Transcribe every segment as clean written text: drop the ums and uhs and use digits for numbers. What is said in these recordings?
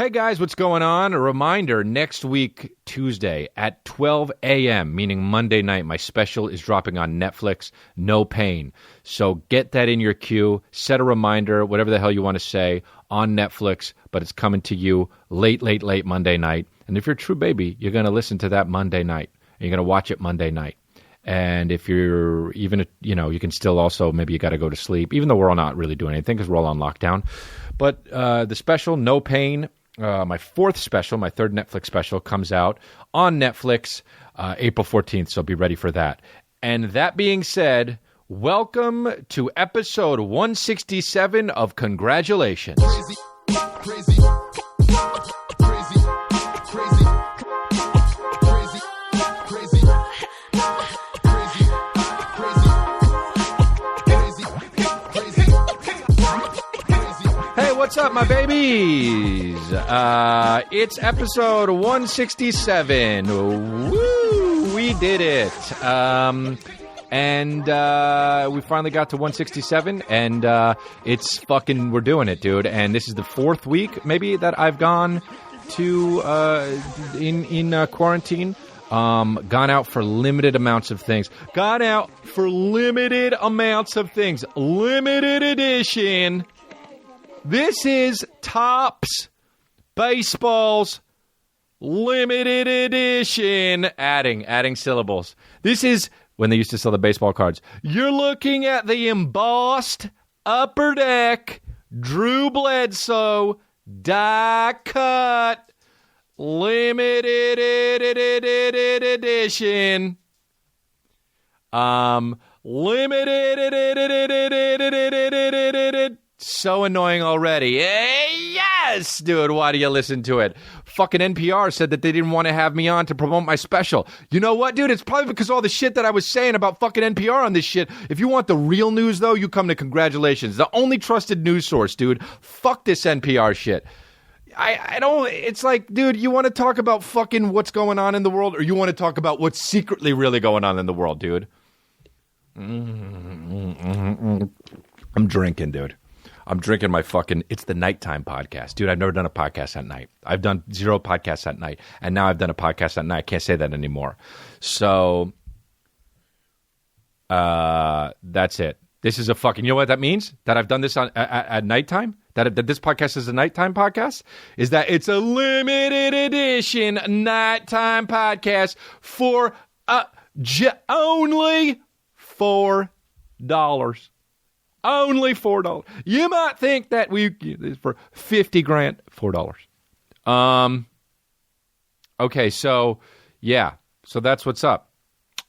Hey guys, what's going on? A reminder, next week, Tuesday at 12 a.m., meaning Monday night, my special is dropping on Netflix, No Pain. So get that in your queue, set a reminder, whatever the hell you want to say, on Netflix, but it's coming to you late Monday night. And if you're a true baby, you're going to listen to that Monday night. And you're going to watch it Monday night. And if you're even, you can still also, maybe you got to go to sleep, even though we're all not really doing anything because we're all on lockdown. But the special, No Pain, my fourth special, my third Netflix special, comes out on Netflix April 14th, so be ready for that. And that being said, welcome to episode 167 of Congratulations. Crazy, crazy, crazy, crazy. What's up, my babies? It's episode 167. Woo! We did it. And we finally got to 167, and it's fucking, we're doing it, dude. And this is the fourth week, maybe, that I've gone to, in quarantine. Gone out for limited amounts of things. Limited edition. This is Topps Baseball's limited edition. Adding syllables. This is when they used to sell the baseball cards. You're looking at the embossed Upper Deck Drew Bledsoe die cut limited edition. Limited. So annoying already. Yes, dude, why do you listen to it? Fucking NPR said that they didn't want to have me on to promote my special. You know what, dude? It's probably because all the shit that I was saying about fucking NPR on this shit. If you want the real news, though, you come to Congratulations. The only trusted news source, dude. Fuck this NPR shit. I don't, it's like, dude, you want to talk about fucking what's going on in the world, or you want to talk about what's secretly really going on in the world, dude? I'm drinking, dude. I'm drinking my fucking, it's the nighttime podcast. Dude, I've never done a podcast at night. I've done 0 podcasts at night. And now I've done a podcast at night. I can't say that anymore. So, that's it. This is a fucking, you know what that means? That I've done this at nighttime? That this podcast is a nighttime podcast? Is that it's a limited edition nighttime podcast for only $4. Only $4. You might think that for $50,000, $4. Okay, so yeah, so that's what's up.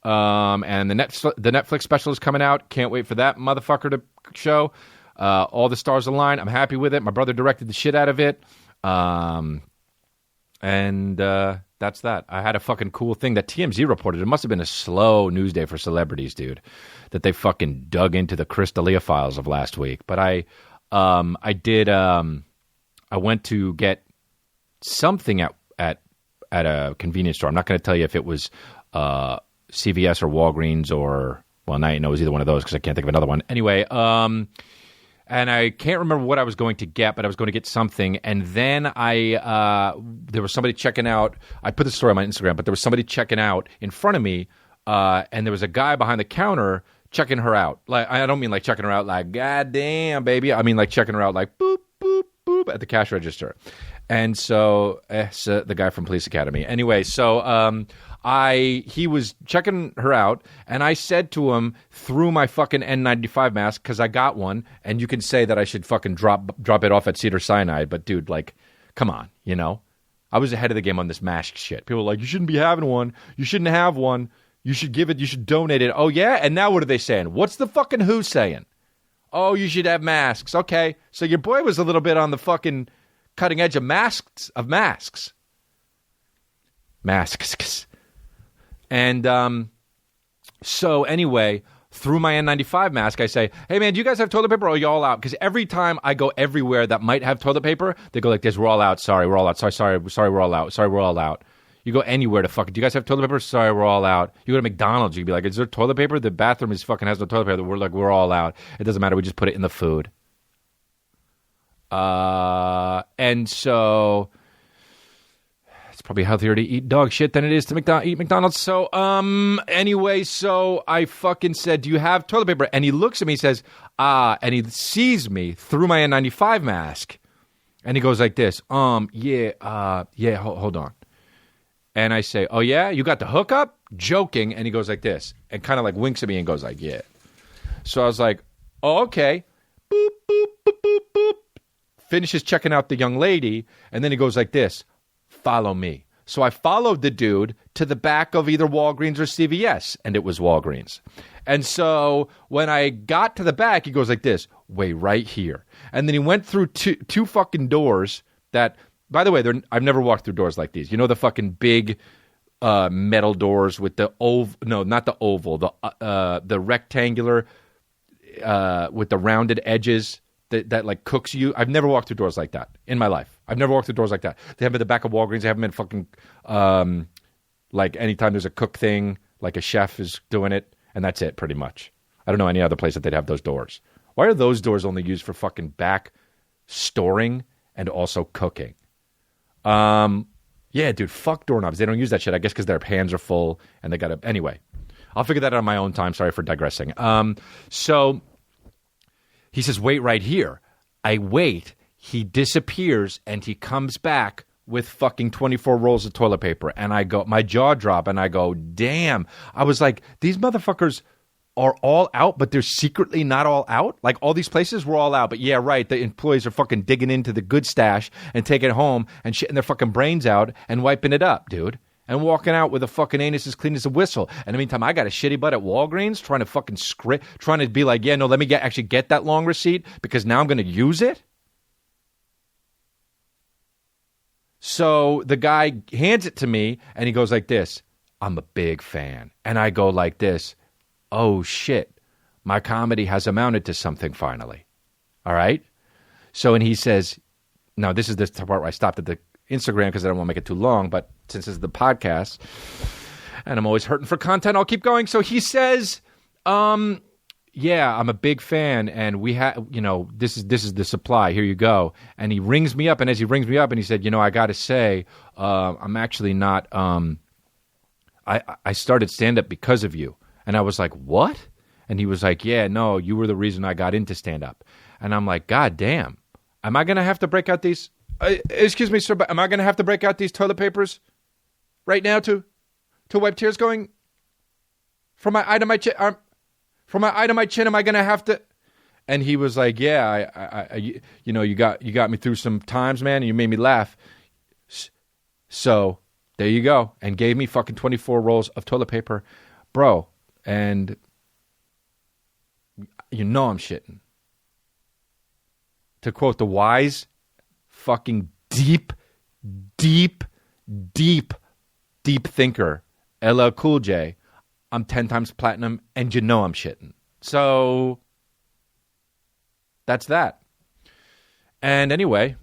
And the Netflix special is coming out. Can't wait for that motherfucker to show. All the stars align. I'm happy with it. My brother directed the shit out of it. And that's that. I had a fucking cool thing that TMZ reported. It must have been a slow news day for celebrities, dude, that they fucking dug into the Chris D'Elia files of last week. But I went to get something at a convenience store. I'm not going to tell you if it was CVS or Walgreens or, well, now you know it was either one of those because I can't think of another one. Anyway, and I can't remember what I was going to get, but I was going to get something. And then there was somebody checking out. I put the story on my Instagram, but there was somebody checking out in front of me, and there was a guy behind the counter checking her out. Like, I don't mean like checking her out like, God damn, baby. I mean like checking her out like, boop, boop, boop, at the cash register. And so, the guy from Police Academy. Anyway, so he was checking her out, and I said to him through my fucking N95 mask, because I got one, and you can say that I should fucking drop it off at Cedars-Sinai, but dude, like, come on, you know? I was ahead of the game on this mask shit. People were like, you shouldn't be having one. You shouldn't have one. You should give it. You should donate it. Oh, yeah? And now what are they saying? What's the fucking who saying? Oh, you should have masks. Okay. So your boy was a little bit on the fucking cutting edge of masks. Masks. And so anyway, through my N95 mask, I say, hey, man, do you guys have toilet paper or are you all out? Because every time I go everywhere that might have toilet paper, they go like this, we're all out. Sorry, we're all out. Sorry, we're all out. Sorry, we're all out. You go anywhere to fucking, do you guys have toilet paper? Sorry, we're all out. You go to McDonald's, you can be like, is there toilet paper? The bathroom has no toilet paper. We're like, we're all out. It doesn't matter. We just put it in the food. And so probably healthier to eat dog shit than it is to eat McDonald's. So, anyway, so I fucking said, do you have toilet paper? And he looks at me, he says, and he sees me through my N95 mask. And he goes like this, hold on. And I say, oh yeah, you got the hookup? Joking. And he goes like this and kind of like winks at me and goes like, yeah. So I was like, oh, okay. Boop, boop, boop, boop, boop. Finishes checking out the young lady. And then he goes like this, follow me. So I followed the dude to the back of either Walgreens or CVS. And it was Walgreens. And so when I got to the back, he goes like this, wait right here. And then he went through two fucking doors that, by the way, I've never walked through doors like these. You know the fucking big metal doors with the oval? No, not the oval. The rectangular with the rounded edges that like cooks you. I've never walked through doors like that in my life. I've never walked through doors like that. They have at the back of Walgreens. They have them in fucking like anytime there's a cook thing, like a chef is doing it, and that's it pretty much. I don't know any other place that they'd have those doors. Why are those doors only used for fucking back storing and also cooking? Yeah, dude, fuck doorknobs. They don't use that shit, I guess, because their hands are full and they got to... Anyway, I'll figure that out on my own time. Sorry for digressing. So he says, wait right here. I wait. He disappears and he comes back with fucking 24 rolls of toilet paper. And I go, my jaw drop and I go, damn. I was like, these motherfuckers are all out, but they're secretly not all out? Like, all these places were all out, but yeah, right, the employees are fucking digging into the good stash and taking it home and shitting their fucking brains out and wiping it up, dude. And walking out with a fucking anus as clean as a whistle. And in the meantime, I got a shitty butt at Walgreens trying to fucking trying to be like, yeah, no, let me actually get that long receipt because now I'm going to use it. So the guy hands it to me and he goes like this, I'm a big fan. And I go like this, oh shit, my comedy has amounted to something finally. All right? So, and he says, now this is the part where I stopped at the Instagram because I don't want to make it too long, but since this is the podcast, and I'm always hurting for content, I'll keep going. So he says, yeah, I'm a big fan, and we have, this is the supply. Here you go. And he rings me up, and as he rings me up, and he said, I got to say, I'm actually not, I started stand-up because of you. And I was like, what? And he was like, yeah, no, you were the reason I got into stand-up. And I'm like, God damn. Am I going to have to break out these, excuse me, sir, but am I going to have to break out these toilet papers right now to wipe tears going from my eye to my chin? From my eye to my chin, am I going to have to? And he was like, yeah, you got me through some times, man, and you made me laugh. So there you go. And gave me fucking 24 rolls of toilet paper. Bro. And I'm shitting. To quote the wise, fucking deep thinker, LL Cool J, I'm 10 times platinum, and I'm shitting. So that's that. And anyway,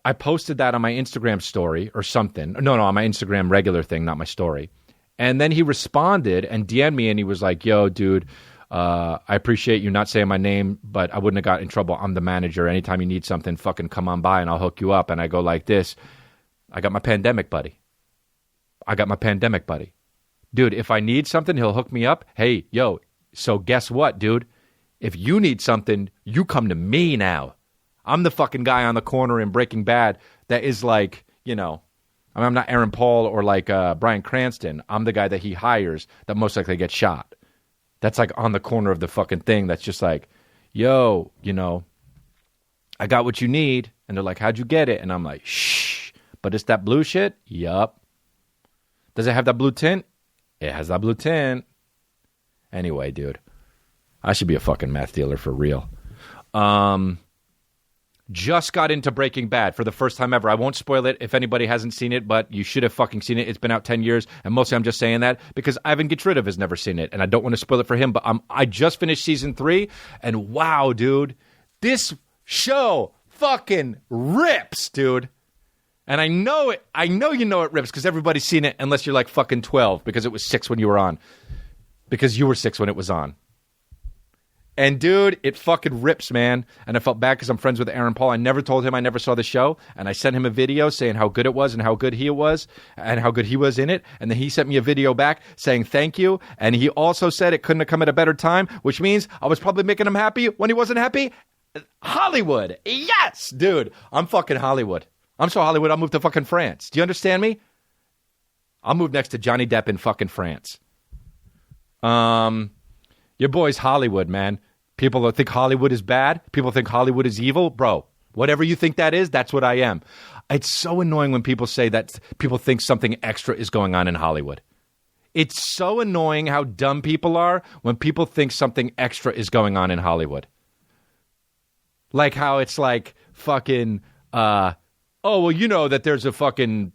I posted that on my Instagram story or something. No, on my Instagram regular thing, not my story. And then he responded and DM'd me, and he was like, yo, dude, I appreciate you not saying my name, but I wouldn't have got in trouble. I'm the manager. Anytime you need something, fucking come on by and I'll hook you up. And I go like this, I got my pandemic buddy. Dude, if I need something, he'll hook me up. Hey, yo, so guess what, dude? If you need something, you come to me now. I'm the fucking guy on the corner in Breaking Bad that is like, I'm not Aaron Paul or like Bryan Cranston. I'm the guy that he hires that most likely gets shot. That's like on the corner of the fucking thing that's just like, yo, I got what you need. And they're like, how'd you get it? And I'm like, shh. But it's that blue shit? Yup. Does it have that blue tint? It has that blue tint. Anyway, dude, I should be a fucking meth dealer for real. Just got into Breaking Bad for the first time ever. I won't spoil it if anybody hasn't seen it, but you should have fucking seen it. It's been out 10 years, and mostly I'm just saying that because Ivan Getridov has never seen it, and I don't want to spoil it for him, but I just finished season 3, and wow, dude, this show fucking rips, dude. And I know it rips because everybody's seen it unless you're like fucking 12 because it was 6 when you were on. Because you were 6 when it was on. And, dude, it fucking rips, man. And I felt bad because I'm friends with Aaron Paul. I never told him I never saw the show. And I sent him a video saying how good it was and how good he was and how good he was in it. And then he sent me a video back saying thank you. And he also said it couldn't have come at a better time, which means I was probably making him happy when he wasn't happy. Hollywood. Yes, dude. I'm fucking Hollywood. I'm so Hollywood, I'll move to fucking France. Do you understand me? I'll move next to Johnny Depp in fucking France. Your boy's Hollywood, man. People think Hollywood is bad. People think Hollywood is evil. Bro, whatever you think that is, that's what I am. It's so annoying when people say that people think something extra is going on in Hollywood. It's so annoying how dumb people are when people think something extra is going on in Hollywood. Like how it's like fucking, oh, well, you know that there's a fucking,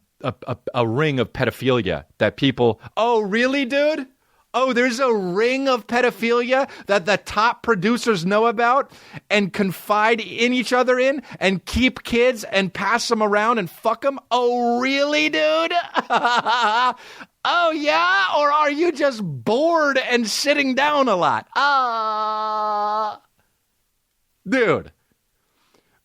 a ring of pedophilia that people, oh, really, dude? Oh, there's a ring of pedophilia that the top producers know about and confide in each other in and keep kids and pass them around and fuck them? Oh, really, dude? Oh, yeah? Or are you just bored and sitting down a lot? Dude,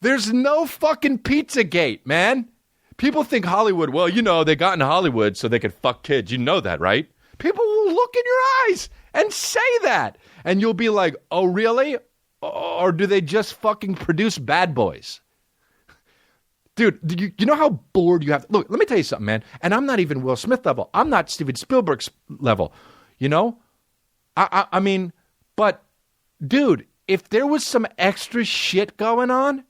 there's no fucking Pizzagate, man. People think Hollywood, well, you know, they got in Hollywood so they could fuck kids. You know that, right? People will look in your eyes and say that. And you'll be like, oh, really? Or do they just fucking produce bad boys? Dude, you know how bored you have? Look, let me tell you something, man. And I'm not even Will Smith level. I'm not Steven Spielberg's level. You know? I mean, but, dude, if there was some extra shit going on,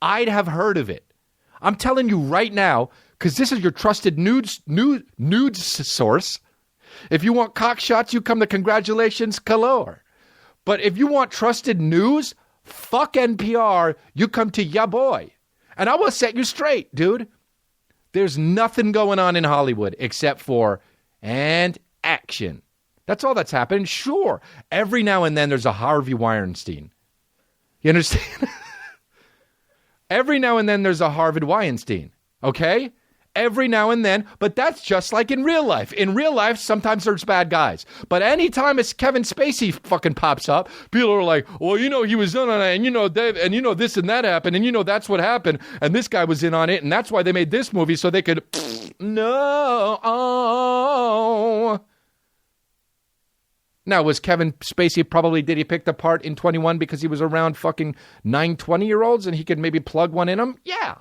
I'd have heard of it. I'm telling you right now, because this is your trusted nudes source. If you want cock shots, you come to Congratulations Galore. But if you want trusted news, fuck NPR, you come to Ya Boy. And I will set you straight, dude. There's nothing going on in Hollywood except for and action. That's all that's happening. Sure, every now and then there's a Harvey Weinstein. You understand? Every now and then there's a Harvey Weinstein, okay? Every now and then, but that's just like in real life. In real life, sometimes there's bad guys. But anytime it's Kevin Spacey fucking pops up, people are like, well, you know, he was in on it, and you know, Dave, and you know, this and that happened, and you know, that's what happened, and this guy was in on it, and that's why they made this movie, so they could, no. Now, was Kevin Spacey did he pick the part in 21 because he was around fucking 20-year-olds and he could maybe plug one in them? Yeah.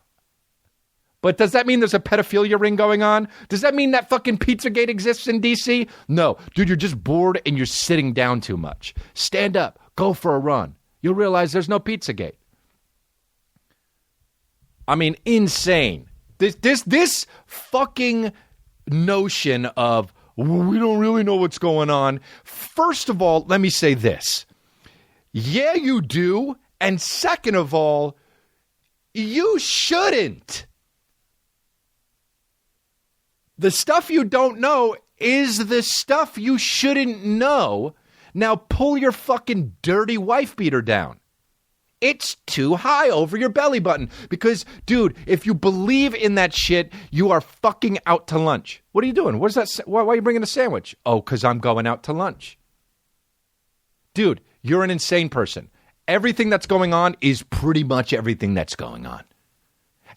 But does that mean there's a pedophilia ring going on? Does that mean that fucking Pizzagate exists in D.C.? No. Dude, you're just bored and you're sitting down too much. Stand up. Go for a run. You'll realize there's no Pizzagate. I mean, insane. This fucking notion of, we don't really know what's going on. First of all, let me say this. Yeah, you do. And second of all, you shouldn't. The stuff you don't know is the stuff you shouldn't know. Now pull your fucking dirty wife beater down. It's too high over your belly button. Because, dude, if you believe in that shit, you are fucking out to lunch. What are you doing? Why are you bringing a sandwich? Oh, because I'm going out to lunch. Dude, you're an insane person. Everything that's going on is pretty much everything that's going on.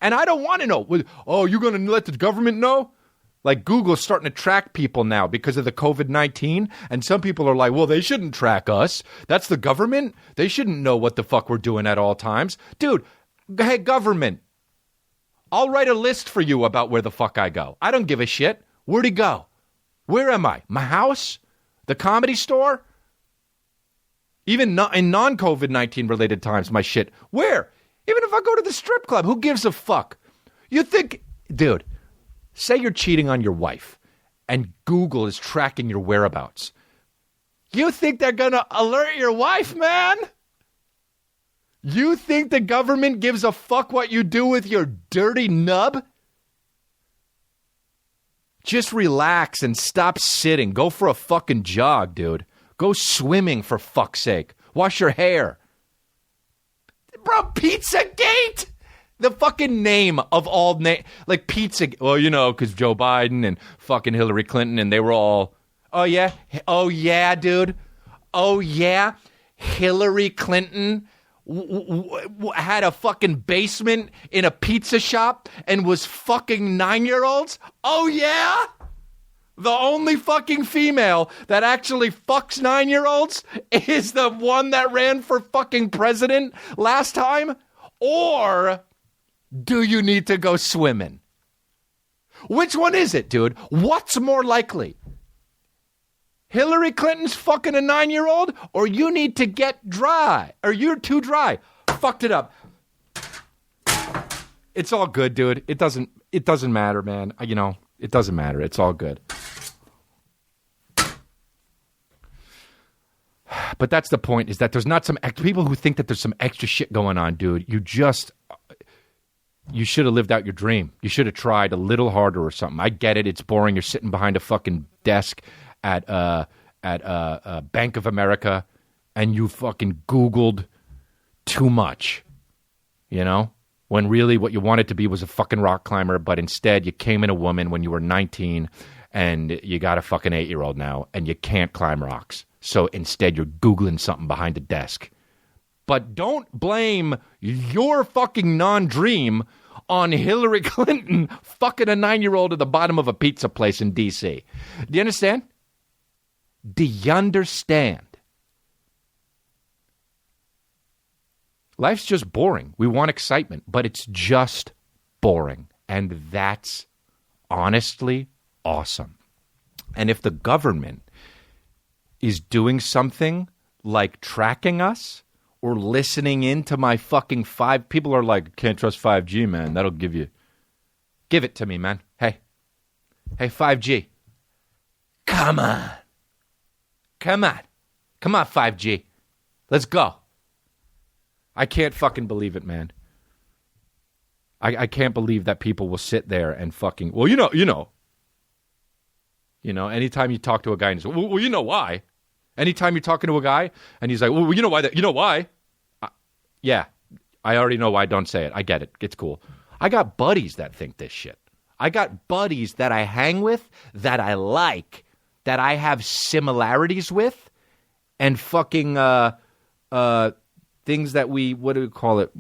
And I don't want to know. Oh, you're going to let the government know? Like Google's starting to track people now because of the COVID-19. And some people are like, well, they shouldn't track us. That's the government. They shouldn't know what the fuck we're doing at all times. Dude, hey, government, I'll write a list for you about where the fuck I go. I don't give a shit. Where'd he go? Where am I? My house? The comedy store? Even in non-COVID-19 related times, my shit. Where? Even if I go to the strip club, who gives a fuck? You think, dude, say you're cheating on your wife and Google is tracking your whereabouts. You think they're going to alert your wife, man? You think the government gives a fuck what you do with your dirty nub? Just relax and stop sitting. Go for a fucking jog, dude. Go swimming, for fuck's sake. Wash your hair. Bro, Pizzagate? The fucking name of all like pizza. Well, you know, because Joe Biden and fucking Hillary Clinton and they were all, oh yeah, dude. Oh yeah. Hillary Clinton had a fucking basement in a pizza shop and was fucking 9-year-olds? Oh, yeah? The only fucking female that actually fucks 9-year-olds is the one that ran for fucking president last time? Or do you need to go swimming? Which one is it, dude? What's more likely? Hillary Clinton's fucking a 9-year-old, or you need to get dry, or you're too dry. Fucked it up. It's all good, dude. It doesn't matter, man. You know, it doesn't matter. It's all good. But that's the point, is that there's not some people who think that there's some extra shit going on, dude. You should have lived out your dream. You should have tried a little harder or something. I get it. It's boring. You're sitting behind a fucking desk at Bank of America, and you fucking Googled too much, you know? When really what you wanted to be was a fucking rock climber, but instead you came in a woman when you were 19, and you got a fucking 8-year-old now, and you can't climb rocks. So instead you're Googling something behind a desk. But don't blame your fucking non-dream on Hillary Clinton fucking a 9-year-old at the bottom of a pizza place in D.C. Do you understand? Do you understand? Life's just boring. We want excitement, but it's just boring. And that's honestly awesome. And if the government is doing something like tracking us or listening into my fucking people are like, can't trust 5G, man. That'll give it to me, man. Hey, 5G. Come on, 5G. Let's go. I can't fucking believe it, man. I can't believe that people will sit there and fucking, well, you know, anytime you talk to a guy and he's like, well, you know why? Anytime you're talking to a guy and he's like, well, you know why? You know why? Yeah, I already know why. Don't say it. I get it. It's cool. I got buddies that think this shit. I got buddies that I hang with, that I like, that I have similarities with, and fucking things that we, what do we call it?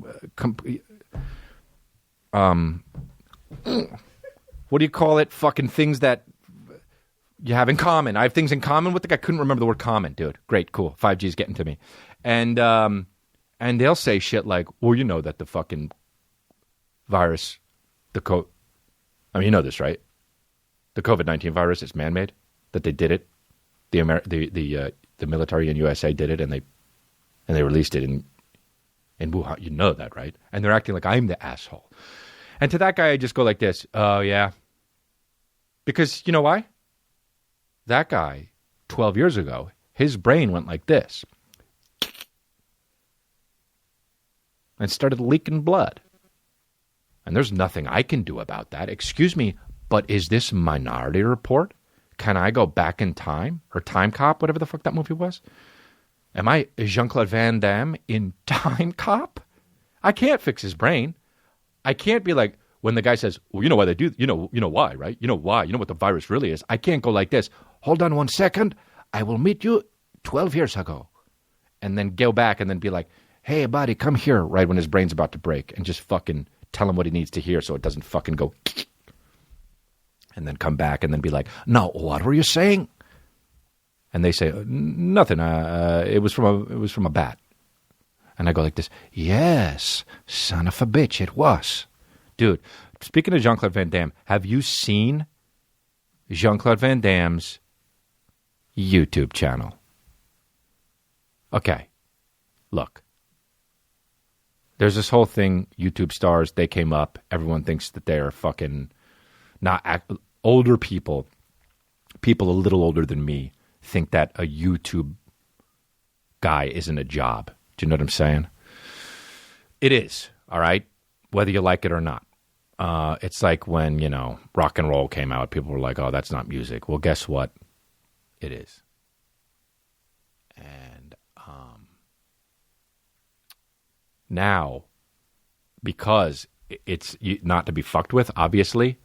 What do you call it? Fucking things that you have in common. I have things in common with the guy. I couldn't remember the word common, dude. Great, cool. 5G's getting to me. And they'll say shit like, well, you know that the fucking virus, I mean, you know this, right? The COVID-19 virus is man-made, that they did it. The military in USA did it, and they released it in Wuhan. You know that, right? And they're acting like I'm the asshole. And to that guy, I just go like this. Oh, yeah. Because you know why? That guy, 12 years ago, his brain went like this and started leaking blood. And there's nothing I can do about that. Excuse me, but is this Minority Report? Can I go back in time? Or Time Cop, whatever the fuck that movie was? Am I Jean-Claude Van Damme in Time Cop? I can't fix his brain. I can't be like, when the guy says, well, you know why they do, you know why, right? You know why, you know what the virus really is. I can't go like this. Hold on 1 second. I will meet you 12 years ago. And then go back and then be like, hey, buddy, come here, right when his brain's about to break, and just fucking tell him what he needs to hear so it doesn't fucking go. And then come back and then be like, no, what were you saying? And they say, nothing. It was from a bat. And I go like this. Yes, son of a bitch, it was. Dude, speaking of Jean-Claude Van Damme, have you seen Jean-Claude Van Damme's YouTube channel? Okay, look. There's this whole thing, YouTube stars, they came up. Everyone thinks that they're fucking older people a little older than me, think that a YouTube guy isn't a job. Do you know what I'm saying? It is, all right? Whether you like it or not. It's like when, rock and roll came out, people were like, oh, that's not music. Well, guess what? It is. And now, because it's not to be fucked with, obviously,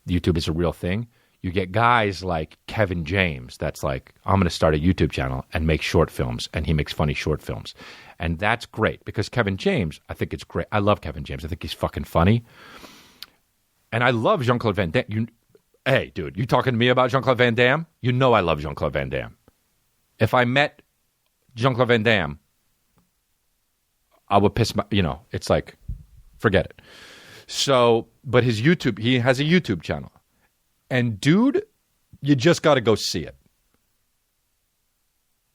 YouTube is a real thing, You get guys like Kevin James that's like, I'm going to start a YouTube channel and make short films, and he makes funny short films. And that's great because Kevin James, I think it's great. I love Kevin James. I think he's fucking funny. And I love Jean-Claude Van Damme. Hey, dude, you talking to me about Jean-Claude Van Damme? You know I love Jean-Claude Van Damme. If I met Jean-Claude Van Damme, I would piss my, it's like, forget it. So, but his YouTube, he has a YouTube channel. And dude, you just got to go see it.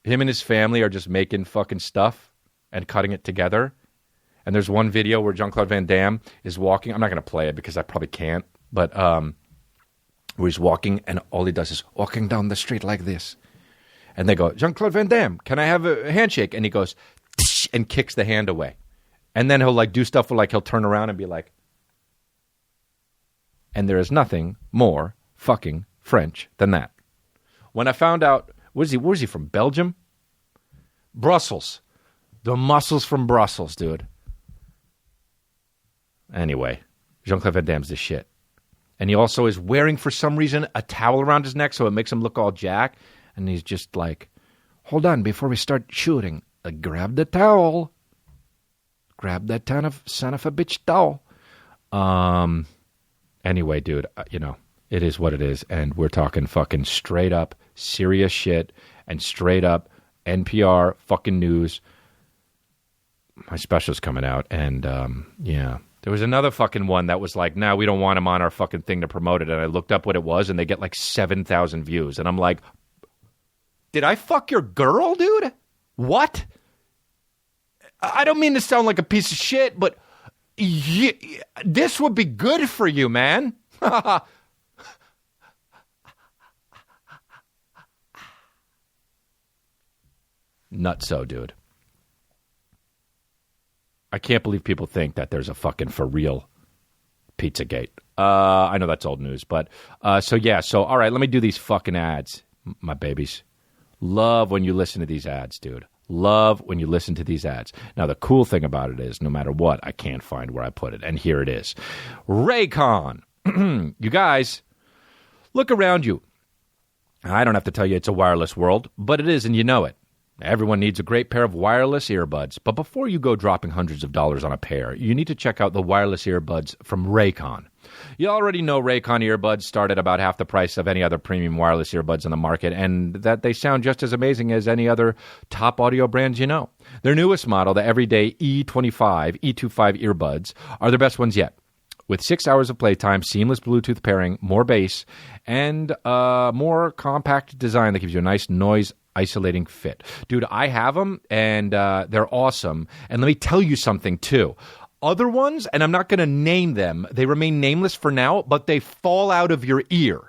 Him and his family are just making fucking stuff and cutting it together. And there's one video where Jean-Claude Van Damme is walking. I'm not going to play it because I probably can't. But where he's walking and all he does is walking down the street like this. And they go, Jean-Claude Van Damme, can I have a handshake? And he goes, tsh, and kicks the hand away. And then he'll like do stuff where like he'll turn around and be like, and there is nothing more fucking French than that. When I found out, where's he from? Belgium? Brussels. The muscles from Brussels, dude. Anyway, Jean-Claude Van Damme's the shit. And he also is wearing, for some reason, a towel around his neck so it makes him look all jacked. And he's just like, hold on, before we start shooting, grab the towel. Grab that son of a bitch towel. Anyway, dude, it is what it is. And we're talking fucking straight up serious shit and straight up NPR fucking news. My special's coming out. And, yeah. There was another fucking one that was like, we don't want him on our fucking thing to promote it. And I looked up what it was, and they get like 7,000 views. And I'm like, did I fuck your girl, dude? What? I don't mean to sound like a piece of shit, but this would be good for you, man. Nutso, dude. I can't believe people think that there's a fucking for real Pizzagate. I know that's old news, but so all right, let me do these fucking ads, my babies. Love when you listen to these ads, dude. Love when you listen to these ads. Now, the cool thing about it is, no matter what, I can't find where I put it, and here it is. Raycon. You guys, look around you. I don't have to tell you it's a wireless world, but it is, and you know it. Everyone needs a great pair of wireless earbuds, but before you go dropping hundreds of dollars on a pair, you need to check out the wireless earbuds from Raycon. You already know Raycon earbuds start at about half the price of any other premium wireless earbuds on the market, and that they sound just as amazing as any other top audio brands you know. Their newest model, the everyday E25 earbuds, are the best ones yet. With 6 hours of playtime, seamless Bluetooth pairing, more bass, and more compact design that gives you a nice noise isolating fit. Dude, I have them, and they're awesome. And let me tell you something, too. Other ones, and I'm not going to name them, they remain nameless for now, but they fall out of your ear.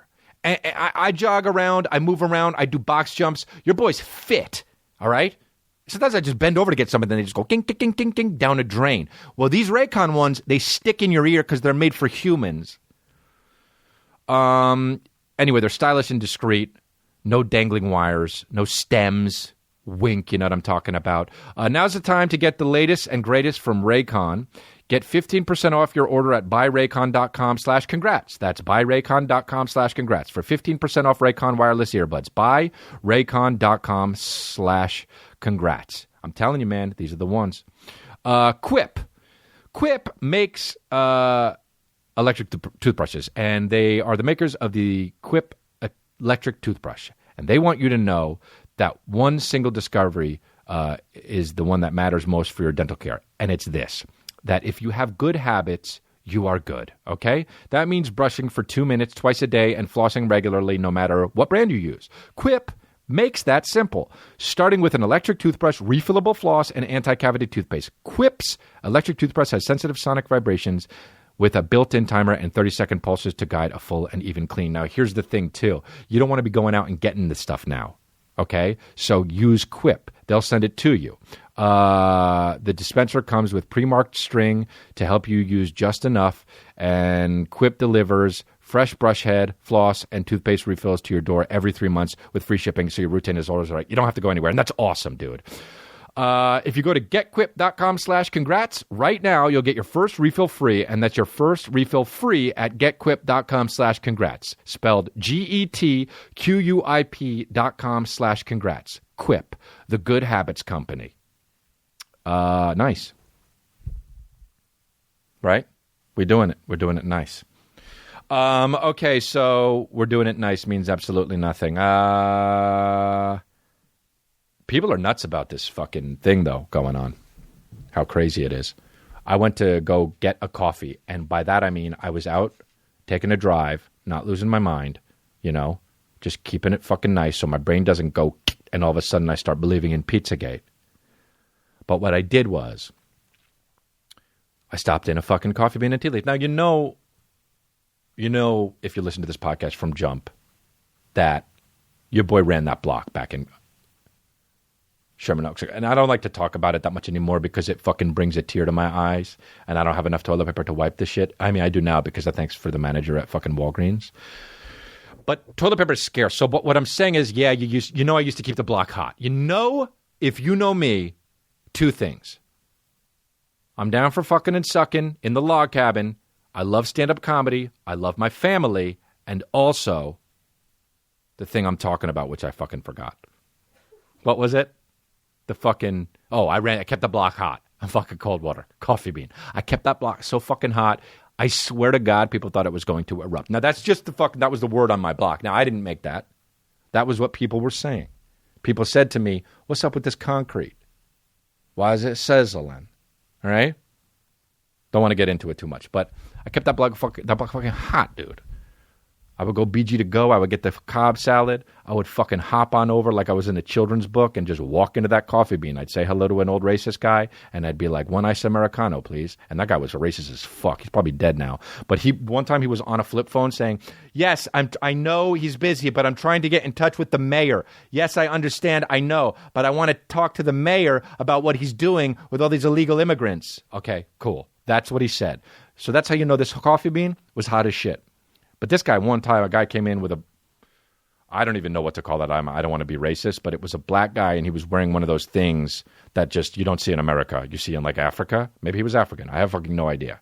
And I jog around, I move around, I do box jumps. Your boy's fit, all right? Sometimes I just bend over to get something, and they just go, ding, ding, ding, ding, ding, down a drain. Well, these Raycon ones, they stick in your ear because they're made for humans. Anyway, they're stylish and discreet. No dangling wires, no stems. Wink, you know what I'm talking about. Now's the time to get the latest and greatest from Raycon. Get 15% off your order at buyraycon.com/congrats. That's buyraycon.com/congrats for 15% off Raycon wireless earbuds. Buyraycon.com/congrats. I'm telling you, man, these are the ones. Quip. Quip makes electric toothbrushes, and they are the makers of the Quip electric toothbrush. And they want you to know that one single discovery is the one that matters most for your dental care. And it's this, that if you have good habits, you are good, okay? That means brushing for 2 minutes twice a day and flossing regularly no matter what brand you use. Quip makes that simple, starting with an electric toothbrush, refillable floss, and anti-cavity toothpaste. Quip's electric toothbrush has sensitive sonic vibrations with a built-in timer and 30-second pulses to guide a full and even clean. Now, here's the thing, too. You don't want to be going out and getting this stuff now, okay? So use Quip. They'll send it to you. The dispenser comes with pre-marked string to help you use just enough, and Quip delivers fresh brush head, floss, and toothpaste refills to your door every 3 months with free shipping, so your routine is always right. You don't have to go anywhere, and that's awesome, dude. If you go to getquip.com/congrats right now, you'll get your first refill free, and that's your first refill free at getquip.com/congrats. Spelled GETQUIP.com/congrats. Quip, the good habits company. Nice. Right? We're doing it. We're doing it nice. Okay, so we're doing it nice means absolutely nothing. People are nuts about this fucking thing, though, going on. How crazy it is. I went to go get a coffee, and by that I mean I was out taking a drive, not losing my mind, just keeping it fucking nice so my brain doesn't go, and all of a sudden I start believing in Pizzagate. But what I did was I stopped in a fucking Coffee Bean and Tea Leaf. Now, if you listen to this podcast from Jump, that your boy ran that block back in Sherman Oaks. And I don't like to talk about it that much anymore because it fucking brings a tear to my eyes, and I don't have enough toilet paper to wipe the shit. I mean, I do now because of thanks for the manager at fucking Walgreens. But toilet paper is scarce. So what I'm saying is, yeah, I used to keep the block hot. If you know me, two things. I'm down for fucking and sucking in the log cabin. I love stand-up comedy. I love my family. And also the thing I'm talking about, which I fucking forgot. What was it? The fucking, I kept the block hot. I'm fucking cold water. Coffee Bean. I kept that block so fucking hot. I swear to God, people thought it was going to erupt. Now, that's just that was the word on my block. Now, I didn't make that. That was what people were saying. People said to me, what's up with this concrete? Why is it sizzling? All right? Don't want to get into it too much, but I kept that block fucking hot, dude. I would go BG to go. I would get the Cobb salad. I would fucking hop on over like I was in a children's book and just walk into that Coffee Bean. I'd say hello to an old racist guy, and I'd be like, one ice Americano, please. And that guy was racist as fuck. He's probably dead now. But one time he was on a flip phone saying, yes, I know he's busy, but I'm trying to get in touch with the mayor. Yes, I understand. I know. But I want to talk to the mayor about what he's doing with all these illegal immigrants. Okay, cool. That's what he said. So that's how you know this Coffee Bean was hot as shit. But this guy, one time, a guy came in with I don't even know what to call that. I don't want to be racist, but it was a black guy, and he was wearing one of those things that just you don't see in America. You see in like Africa. Maybe he was African. I have fucking no idea.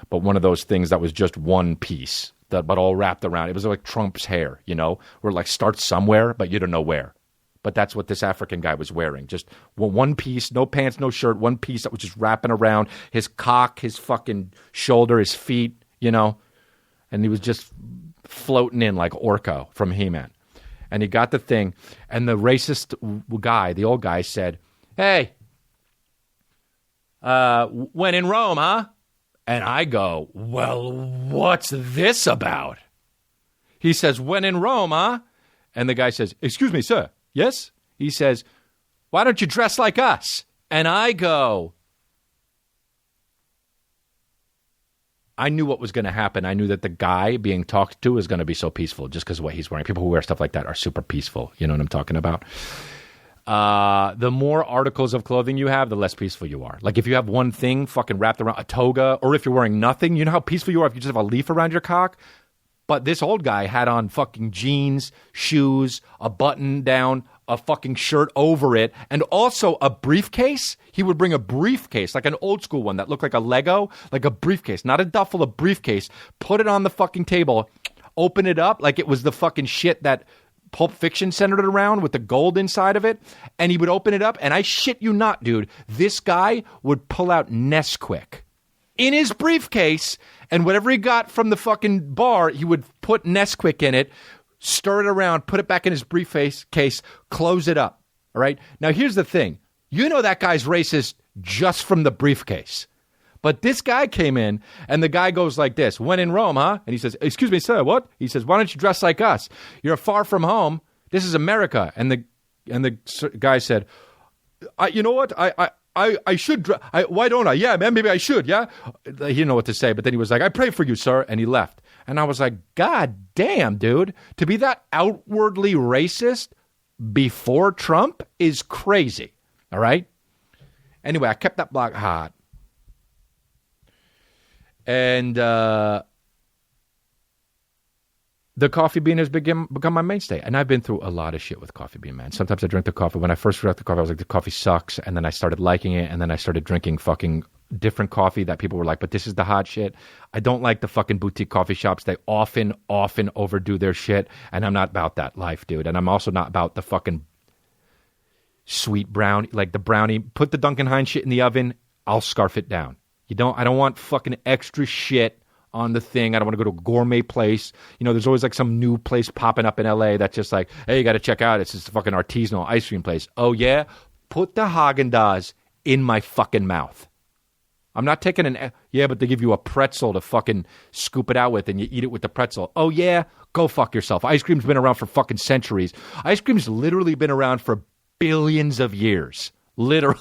But one of those things that was just one piece, but all wrapped around. It was like Trump's hair, where it like starts somewhere, but you don't know where. But that's what this African guy was wearing. Just one piece, no pants, no shirt, one piece that was just wrapping around his cock, his fucking shoulder, his feet, And he was just floating in like Orko from He-Man. And he got the thing. And the racist guy, the old guy, said, hey, when in Rome, huh? And I go, well, what's this about? He says, when in Rome, huh? And the guy says, excuse me, sir. Yes? He says, why don't you dress like us? And I go, I knew what was going to happen. I knew that the guy being talked to is going to be so peaceful just because of what he's wearing. People who wear stuff like that are super peaceful. You know what I'm talking about? The more articles of clothing you have, the less peaceful you are. Like if you have one thing fucking wrapped around a toga, or if you're wearing nothing, you know how peaceful you are if you just have a leaf around your cock? But this old guy had on fucking jeans, shoes, a button down, a fucking shirt over it, and also a briefcase. He would bring a briefcase, like an old school one that looked like a Lego, like a briefcase, not a duffel, a briefcase, put it on the fucking table, open it up like it was the fucking shit that Pulp Fiction centered it around with the gold inside of it, and he would open it up, and I shit you not, dude, this guy would pull out Nesquik in his briefcase, and whatever he got from the fucking bar, he would put Nesquik in it, stir it around, put it back in his briefcase, close it up. All right? Now, here's the thing. You know that guy's racist just from the briefcase. But this guy came in, and the guy goes like this, when in Rome, huh? And he says, excuse me, sir, what? He says, why don't you dress like us? You're far from home. This is America. And the guy said, you know what? I should. Why don't I? Yeah, man, maybe I should. Yeah. He didn't know what to say, but then he was like, I pray for you, sir. And he left. And I was like, God damn, dude. To be that outwardly racist before Trump is crazy. All right. Anyway, I kept that block hot. And the the Coffee Bean has become my mainstay. And I've been through a lot of shit with Coffee Bean, man. Sometimes I drink the coffee. When I first drank the coffee, I was like, the coffee sucks. And then I started liking it. And then I started drinking fucking different coffee that people were like, but this is the hot shit. I don't like the fucking boutique coffee shops. They often overdo their shit. And I'm not about that life, dude. And I'm also not about the fucking sweet brownie, like the brownie. Put the Duncan Hines shit in the oven. I'll scarf it down. I don't want fucking extra shit on the thing. I don't want to go to a gourmet place. You know, there's always like some new place popping up in LA that's just like, hey, you got to check out. It's just a fucking artisanal ice cream place. Oh, yeah? Put the Haagen-Dazs in my fucking mouth. I'm not taking yeah, but they give you a pretzel to fucking scoop it out with and you eat it with the pretzel. Oh, yeah? Go fuck yourself. Ice cream's been around for fucking centuries. Ice cream's literally been around for billions of years. Literally.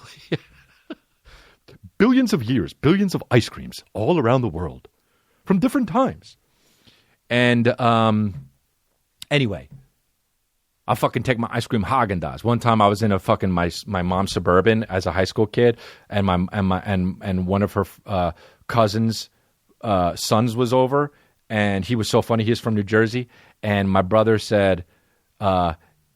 Billions of years. Billions of ice creams all around the world. From different times. And anyway, I'll fucking take my ice cream Haagen-Dazs. One time I was in a fucking my mom's Suburban as a high school kid, and one of her cousins' sons was over, and he was so funny. He was from New Jersey, and my brother said,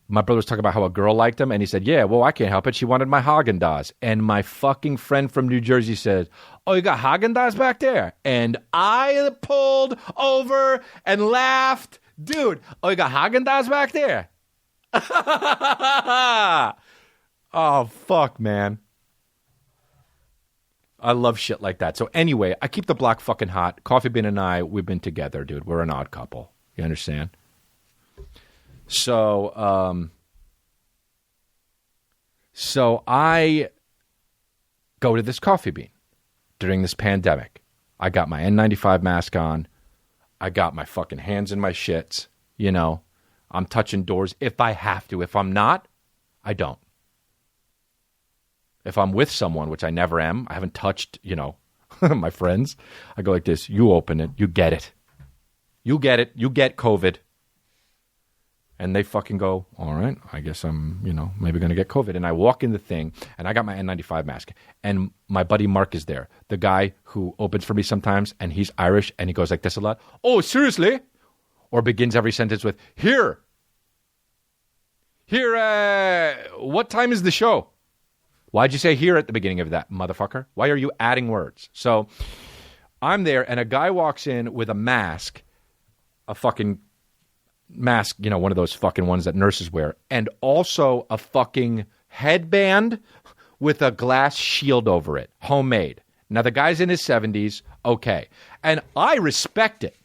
my brother was talking about how a girl liked him, and he said, yeah, well, I can't help it. She wanted my Haagen-Dazs. And my fucking friend from New Jersey said, oh, you got Haagen-Dazs back there? And I pulled over and laughed. Dude, oh, you got Haagen-Dazs back there? Oh, fuck, man. I love shit like that. So anyway, I keep the block fucking hot. Coffee Bean and I, we've been together, dude. We're an odd couple. You understand? So I go to this Coffee Bean during this pandemic. I got my N95 mask on. I got my fucking hands in my shits. You know, I'm touching doors if I have to. If I'm not, I don't. If I'm with someone, which I never am, I haven't touched, you know, my friends. I go like this. You open it. You get it. You get it. You get COVID. And they fucking go, all right, I guess I'm, you know, maybe going to get COVID. And I walk in the thing, and I got my N95 mask. And my buddy Mark is there, the guy who opens for me sometimes, and he's Irish, and he goes like this a lot. Oh, seriously? Or begins every sentence with, Here, what time is the show? Why'd you say here at the beginning of that, motherfucker? Why are you adding words? So I'm there, and a guy walks in with a mask, a fucking mask, you know, one of those fucking ones that nurses wear, and also a fucking headband with a glass shield over it, homemade. Now, the guy's in his 70s, okay. And I respect it.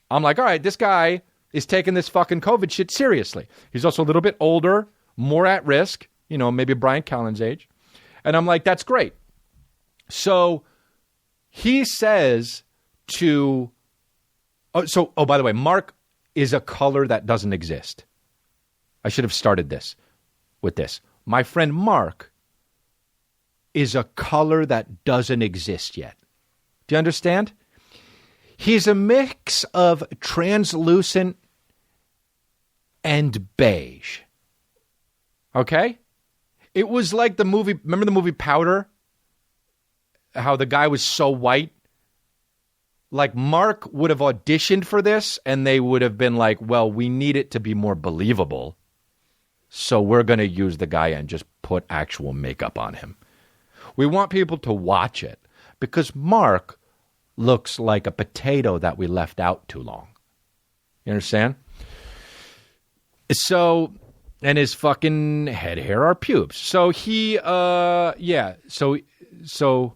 I'm like, all right, this guy is taking this fucking COVID shit seriously. He's also a little bit older, more at risk, you know, maybe Brian Callen's age. And I'm like, that's great. So he says to, oh, by the way, Mark is a color that doesn't exist. I should have started this with this. My friend Mark is a color that doesn't exist yet. Do you understand? He's a mix of translucent and beige. Okay? It was like the movie, remember the movie Powder? How the guy was so white? Like, Mark would have auditioned for this, and they would have been like, well, we need it to be more believable, so we're going to use the guy and just put actual makeup on him. We want people to watch it, because Mark looks like a potato that we left out too long. You understand? So, and his fucking head hair are pubes. So he, yeah, so...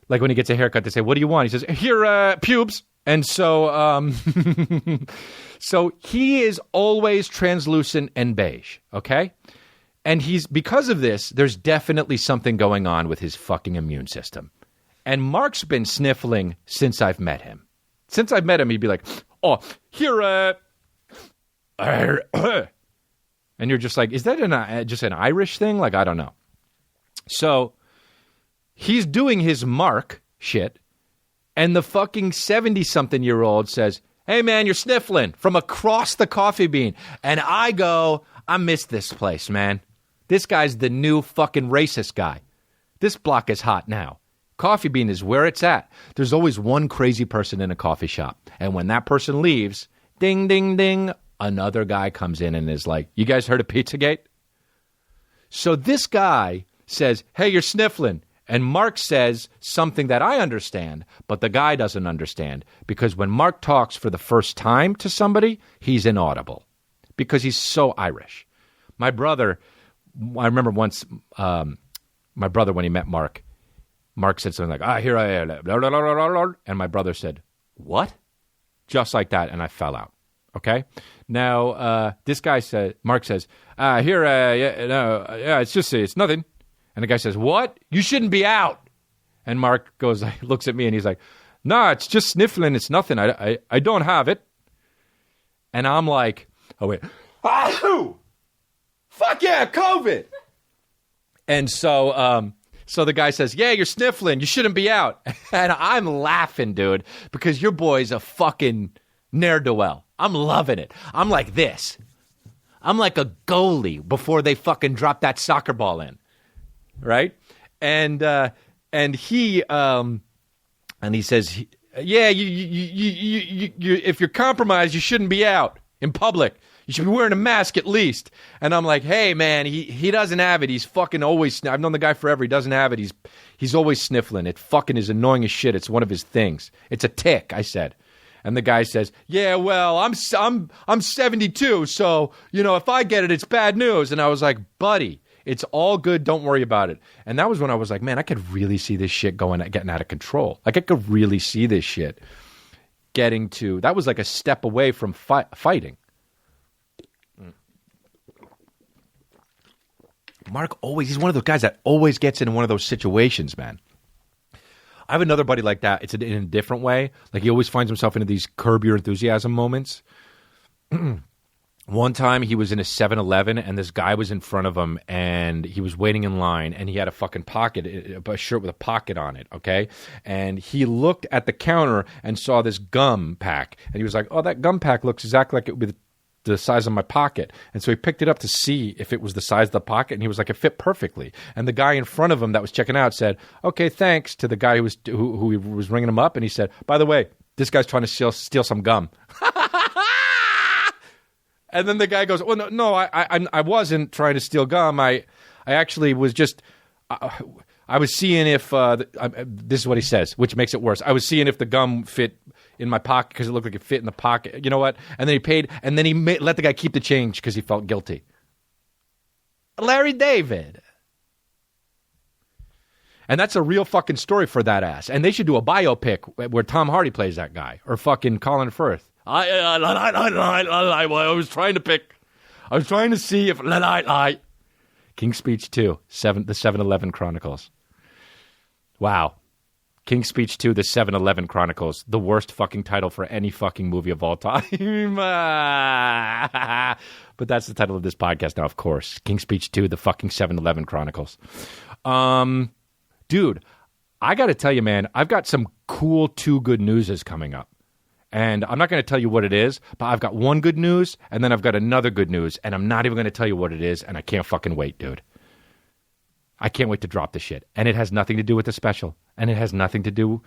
Like when he gets a haircut, they say, what do you want? He says, here, pubes. And so, so he is always translucent and beige, okay? And because of this, there's definitely something going on with his fucking immune system. And Mark's been sniffling since I've met him. Since I've met him, he'd be like, oh, here, and you're just like, is that just an Irish thing? Like, I don't know. So he's doing his Mark shit, and the fucking 70-something-year-old says, hey, man, you're sniffling from across the Coffee Bean. And I go, I miss this place, man. This guy's the new fucking racist guy. This block is hot now. Coffee Bean is where it's at. There's always one crazy person in a coffee shop. And when that person leaves, Ding, ding, ding. Another guy comes in and is like, you guys heard of Pizzagate? So this guy says, hey, you're sniffling. And Mark says something that I understand, but the guy doesn't understand. Because when Mark talks for the first time to somebody, he's inaudible. Because he's so Irish. My brother, I remember once, my brother, when he met Mark said something like, here I am. And my brother said, what? Just like that. And I fell out. Okay? Now, this guy said, Mark says, it's nothing. And the guy says, what? You shouldn't be out. And Mark goes, looks at me and he's like, no, it's just sniffling. It's nothing. I don't have it. And I'm like, oh, wait. Ahoo! Fuck yeah, COVID. And so the guy says, yeah, you're sniffling. You shouldn't be out. And I'm laughing, dude, because your boy's a fucking ne'er-do-well. I'm loving it. I'm like this. I'm like a goalie before they fucking drop that soccer ball in. Right? And he says, yeah, you if you're compromised, you shouldn't be out in public. You should be wearing a mask at least. And I'm like, hey, man, he doesn't have it. He's fucking always, I've known the guy forever. He doesn't have it. He's always sniffling. It fucking is annoying as shit. It's one of his things. It's a tick, I said. And the guy says, yeah, well, I'm 72, so, if I get it, it's bad news. And I was like, buddy, it's all good. Don't worry about it. And that was when I was like, man, I could really see this shit getting out of control. Like, I could really see this shit getting to, that was like a step away from fighting. Mark he's one of those guys that always gets in one of those situations, man. I have another buddy like that. It's in a different way. Like, he always finds himself into these Curb Your Enthusiasm moments. One time he was in a 7-Eleven and this guy was in front of him and he was waiting in line and he had a fucking a shirt with a pocket on it, okay? And he looked at the counter and saw this gum pack and he was like, oh, that gum pack looks exactly like it would be the size of my pocket. And so he picked it up to see if it was the size of the pocket and he was like, it fit perfectly. And the guy in front of him that was checking out said, okay, thanks, to the guy who was ringing him up, and he said, by the way, this guy's trying to steal some gum. And then the guy goes, well, no, I wasn't trying to steal gum. I actually was just, I was seeing if, this is what he says, which makes it worse. I was seeing if the gum fit in my pocket because it looked like it fit in the pocket. You know what? And then he paid, and then he let the guy keep the change because he felt guilty. Larry David. And that's a real fucking story for that ass. And they should do a biopic where Tom Hardy plays that guy, or fucking Colin Firth. I was trying to see if King's Speech 2, the 7-Eleven Chronicles. Wow. King's Speech 2, the 7-Eleven Chronicles. The worst fucking title for any fucking movie of all time. But that's the title of this podcast now, of course. King's Speech 2, the fucking 7-Eleven Chronicles. Dude, I got to tell you, man, I've got some cool 2 good newses coming up. And I'm not going to tell you what it is, but I've got one good news, and then I've got another good news, and I'm not even going to tell you what it is, and I can't fucking wait, dude. I can't wait to drop this shit. And it has nothing to do with the special. And it has nothing to do,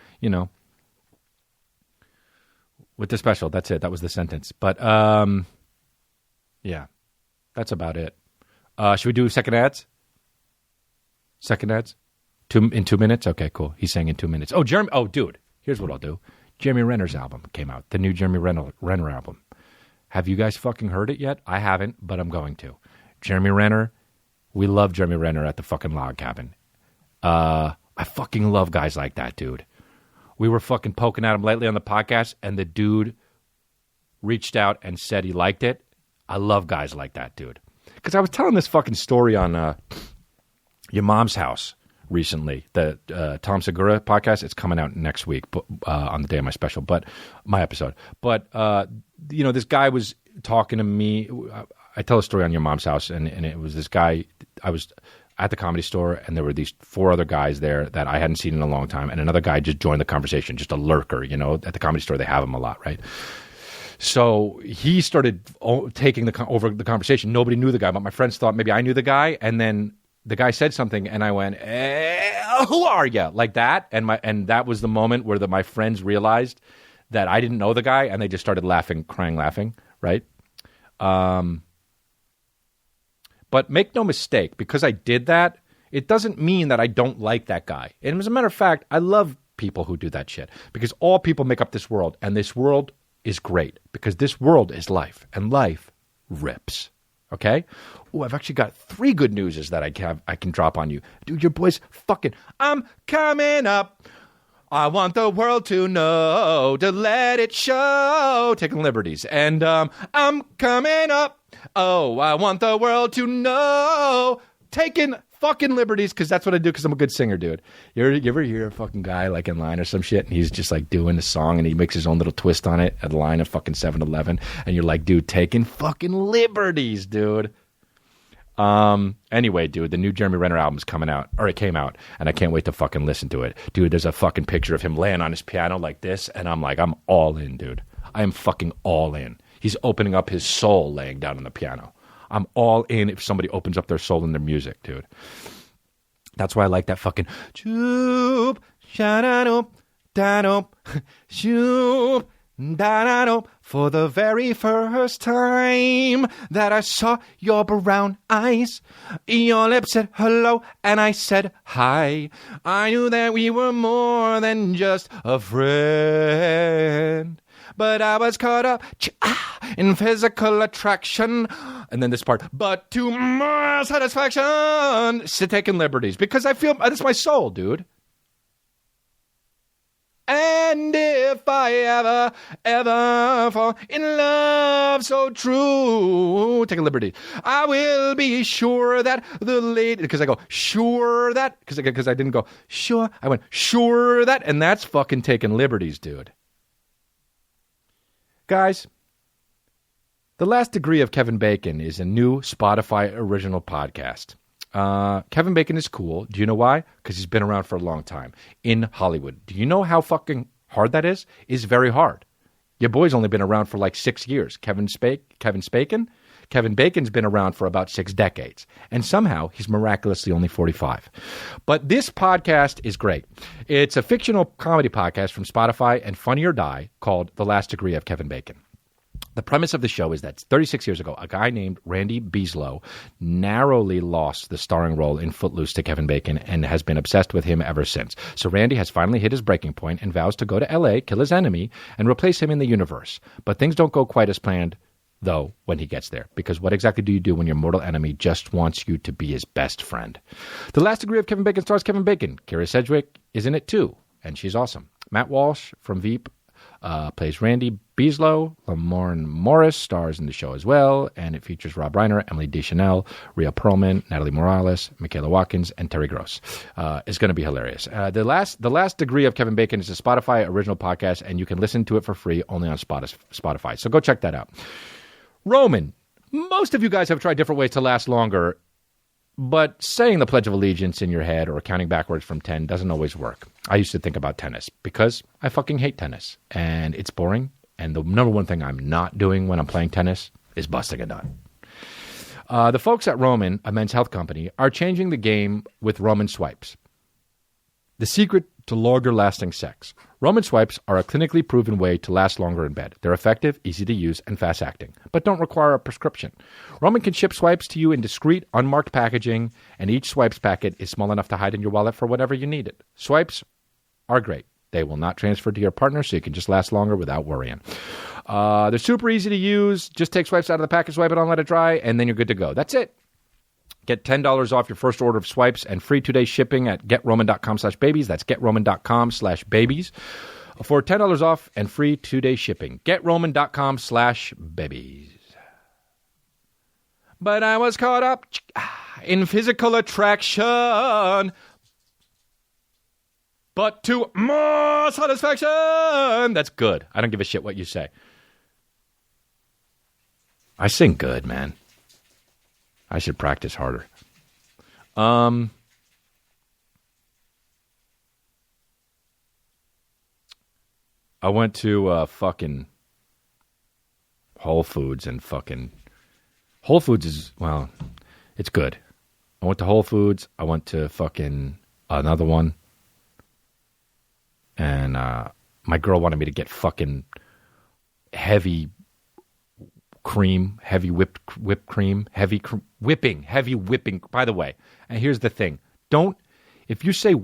with the special. That's it. That was the sentence. But, yeah, that's about it. Should we do second ads? Second ads? In 2 minutes? Okay, cool. He's saying in 2 minutes. Oh, Jeremy. Oh, dude, here's what I'll do. Jeremy Renner's album came out. The new Jeremy Renner album. Have you guys fucking heard it yet? I haven't, but I'm going to. Jeremy Renner. We love Jeremy Renner at the fucking Log Cabin. I fucking love guys like that, dude. We were fucking poking at him lately on the podcast, and the dude reached out and said he liked it. I love guys like that, dude. Because I was telling this fucking story on Your Mom's House recently, the Tom Segura podcast. It's coming out next week on the day of my special, but my episode. But, this guy was talking to me. I tell a story on Your Mom's House, and it was this guy. I was at the Comedy Store, and there were these 4 other guys there that I hadn't seen in a long time, and another guy just joined the conversation, just a lurker. At the Comedy Store, they have him a lot, right? So he started taking over the conversation. Nobody knew the guy, but my friends thought maybe I knew the guy, and then the guy said something, and I went, who are you? Like that, and that was the moment where my friends realized that I didn't know the guy, and they just started laughing, crying, laughing, right? But make no mistake, because I did that, it doesn't mean that I don't like that guy. And as a matter of fact, I love people who do that shit, because all people make up this world, and this world is great, because this world is life, and life rips. Okay? Oh, I've actually got 3 good newses that I can drop on you. Dude, your boy's fucking, I'm coming up. I want the world to know, to let it show. Taking liberties. And I'm coming up. Oh, I want the world to know. Taking fucking liberties, because that's what I do, because I'm a good singer, dude. You ever hear a fucking guy like in line or some shit, and he's just like doing a song, and he makes his own little twist on it at the line of fucking 7-Eleven, and you're like, dude, taking fucking liberties, dude. Anyway, dude, the new Jeremy Renner album's coming out, or it came out, and I can't wait to fucking listen to it. Dude, there's a fucking picture of him laying on his piano like this, and I'm like, I'm all in, dude. I am fucking all in. He's opening up his soul laying down on the piano. I'm all in if somebody opens up their soul in their music, dude. That's why I like that fucking choop, sha-da-doop, da-doop, shoop, da-da-doop. For the very first time that I saw your brown eyes, your lips said hello, and I said hi. I knew that we were more than just a friend. But I was caught up in physical attraction. And then this part, but to my satisfaction, taking liberties. Because I feel, that's my soul, dude. And if I ever fall in love so true, taking liberty, I will be sure that the lady, because I go, sure that, because I didn't go, sure, I went, sure that, and that's fucking taking liberties, dude. Guys, The Last Degree of Kevin Bacon is a new Spotify original podcast. Kevin Bacon is cool. Do you know why? Because he's been around for a long time in Hollywood. Do you know how fucking hard that is? It's very hard. Your boy's only been around for like 6 years. Kevin Bacon's been around for about 6 decades. And somehow he's miraculously only 45. But this podcast is great. It's a fictional comedy podcast from Spotify and Funny or Die called The Last Degree of Kevin Bacon. The premise of the show is that 36 years ago, a guy named Randy Bieslow narrowly lost the starring role in Footloose to Kevin Bacon and has been obsessed with him ever since. So Randy has finally hit his breaking point and vows to go to L.A., kill his enemy, and replace him in the universe. But things don't go quite as planned, though, when he gets there. Because what exactly do you do when your mortal enemy just wants you to be his best friend? The Last Degree of Kevin Bacon stars Kevin Bacon. Kira Sedgwick is in it too, and she's awesome. Matt Walsh from Veep plays Randy Bieslow. Lamorne Morris stars in the show as well, and it features Rob Reiner, Emily Deschanel, Rhea Perlman, Natalie Morales, Michaela Watkins, and Terry Gross. It's going to be hilarious. The Last Degree of Kevin Bacon is a Spotify original podcast, and you can listen to it for free only on Spotify. So go check that out. Roman, most of you guys have tried different ways to last longer, but saying the Pledge of Allegiance in your head or counting backwards from 10 doesn't always work. I used to think about tennis because I fucking hate tennis and it's boring. And the number one thing I'm not doing when I'm playing tennis is busting a nut. The folks at Roman, a men's health company, are changing the game with Roman swipes. The secret to longer lasting sex. Roman swipes are a clinically proven way to last longer in bed. They're effective, easy to use, and fast acting, but don't require a prescription. Roman can ship swipes to you in discreet, unmarked packaging, and each swipes packet is small enough to hide in your wallet for whatever you need it. Swipes are great. They will not transfer to your partner, so you can just last longer without worrying. They're super easy to use. Just take swipes out of the packet, swipe it on, let it dry, and then you're good to go. That's it. Get $10 off your first order of swipes and free 2-day shipping at GetRoman.com/babies. That's GetRoman.com/babies for $10 off and free 2-day shipping. GetRoman.com/babies. But I was caught up in physical attraction, but to more satisfaction. That's good. I don't give a shit what you say. I sing good, man. I should practice harder. I went to fucking Whole Foods and fucking... Whole Foods is, well, it's good. I went to Whole Foods. I went to fucking another one. And my girl wanted me to get fucking heavy cream, heavy whipped cream, heavy whipping. By the way, and here's the thing. If you say,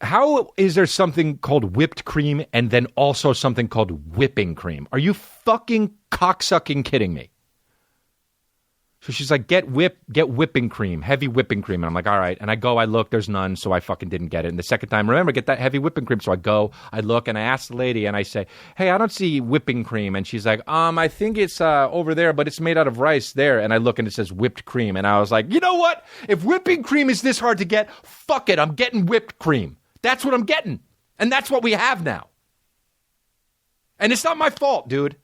how is there something called whipped cream and then also something called whipping cream? Are you fucking cocksucking kidding me? So she's like, get whipping cream, heavy whipping cream. And I'm like, all right. And I look, there's none. So I fucking didn't get it. And the second time, remember, get that heavy whipping cream. So I look and I ask the lady and I say, hey, I don't see whipping cream. And she's like, I think it's over there, but it's made out of rice there. And I look and it says whipped cream. And I was like, you know what? If whipping cream is this hard to get, fuck it. I'm getting whipped cream. That's what I'm getting. And that's what we have now. And it's not my fault, dude.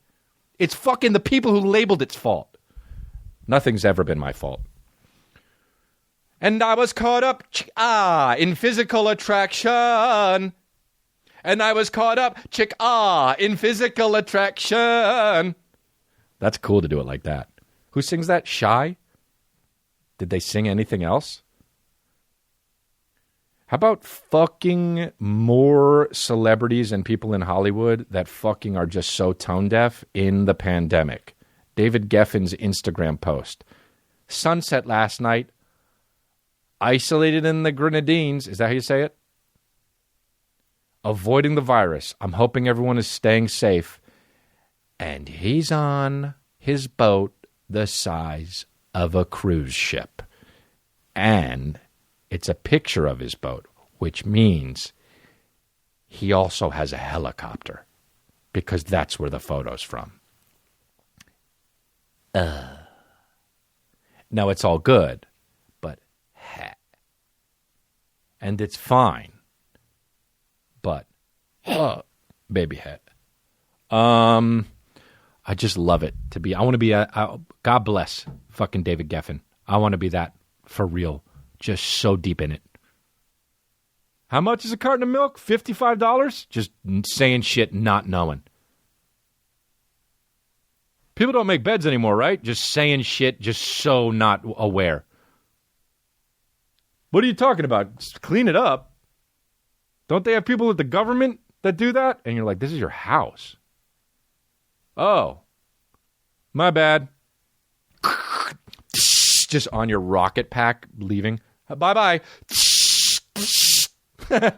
It's fucking the people who labeled it's fault. Nothing's ever been my fault. And I was caught up in physical attraction. And I was caught up in physical attraction. That's cool to do it like that. Who sings that? Shai? Did they sing anything else? How about fucking more celebrities and people in Hollywood that fucking are just so tone deaf in the pandemic? David Geffen's Instagram post. Sunset last night. Isolated in the Grenadines. Is that how you say it? Avoiding the virus. I'm hoping everyone is staying safe. And he's on his boat the size of a cruise ship. And it's a picture of his boat, which means he also has a helicopter. Because that's where the photo's from. Now, it's all good, but and it's fine, but baby head. I just love it to be. I want to be God bless fucking David Geffen. I want to be that for real, just so deep in it. How much is a carton of milk? $55? Just saying shit, not knowing. People don't make beds anymore, right? Just saying shit, just so not aware. What are you talking about? Just clean it up. Don't they have people at the government that do that? And you're like, this is your house. Oh, my bad. Just on your rocket pack, leaving. Bye-bye. How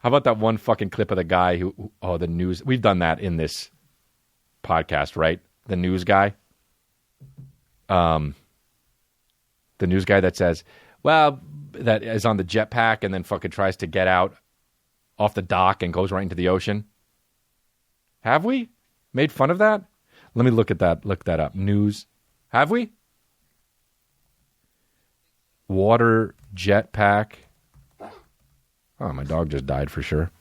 about that one fucking clip of the guy the news. We've done that in this podcast, right? The news guy. The news guy that says, well, that is on the jetpack and then fucking tries to get out off the dock and goes right into the ocean. Have we made fun of that? Let me look that up. News. Have we? Water jetpack. Oh, my dog just died for sure.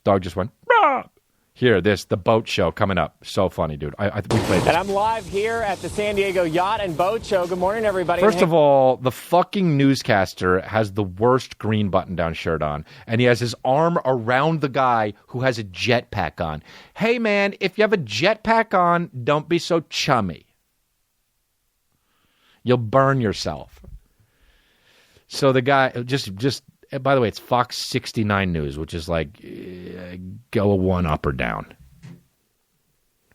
Dog just went, Rah! Here, the boat show coming up. So funny, dude. We played this. And I'm live here at the San Diego Yacht and Boat Show. Good morning, everybody. First of all, the fucking newscaster has the worst green button-down shirt on, and he has his arm around the guy who has a jetpack on. Hey, man, if you have a jetpack on, don't be so chummy. You'll burn yourself. So the guy just. By the way, it's Fox 69 News, which is like, go a one up or down.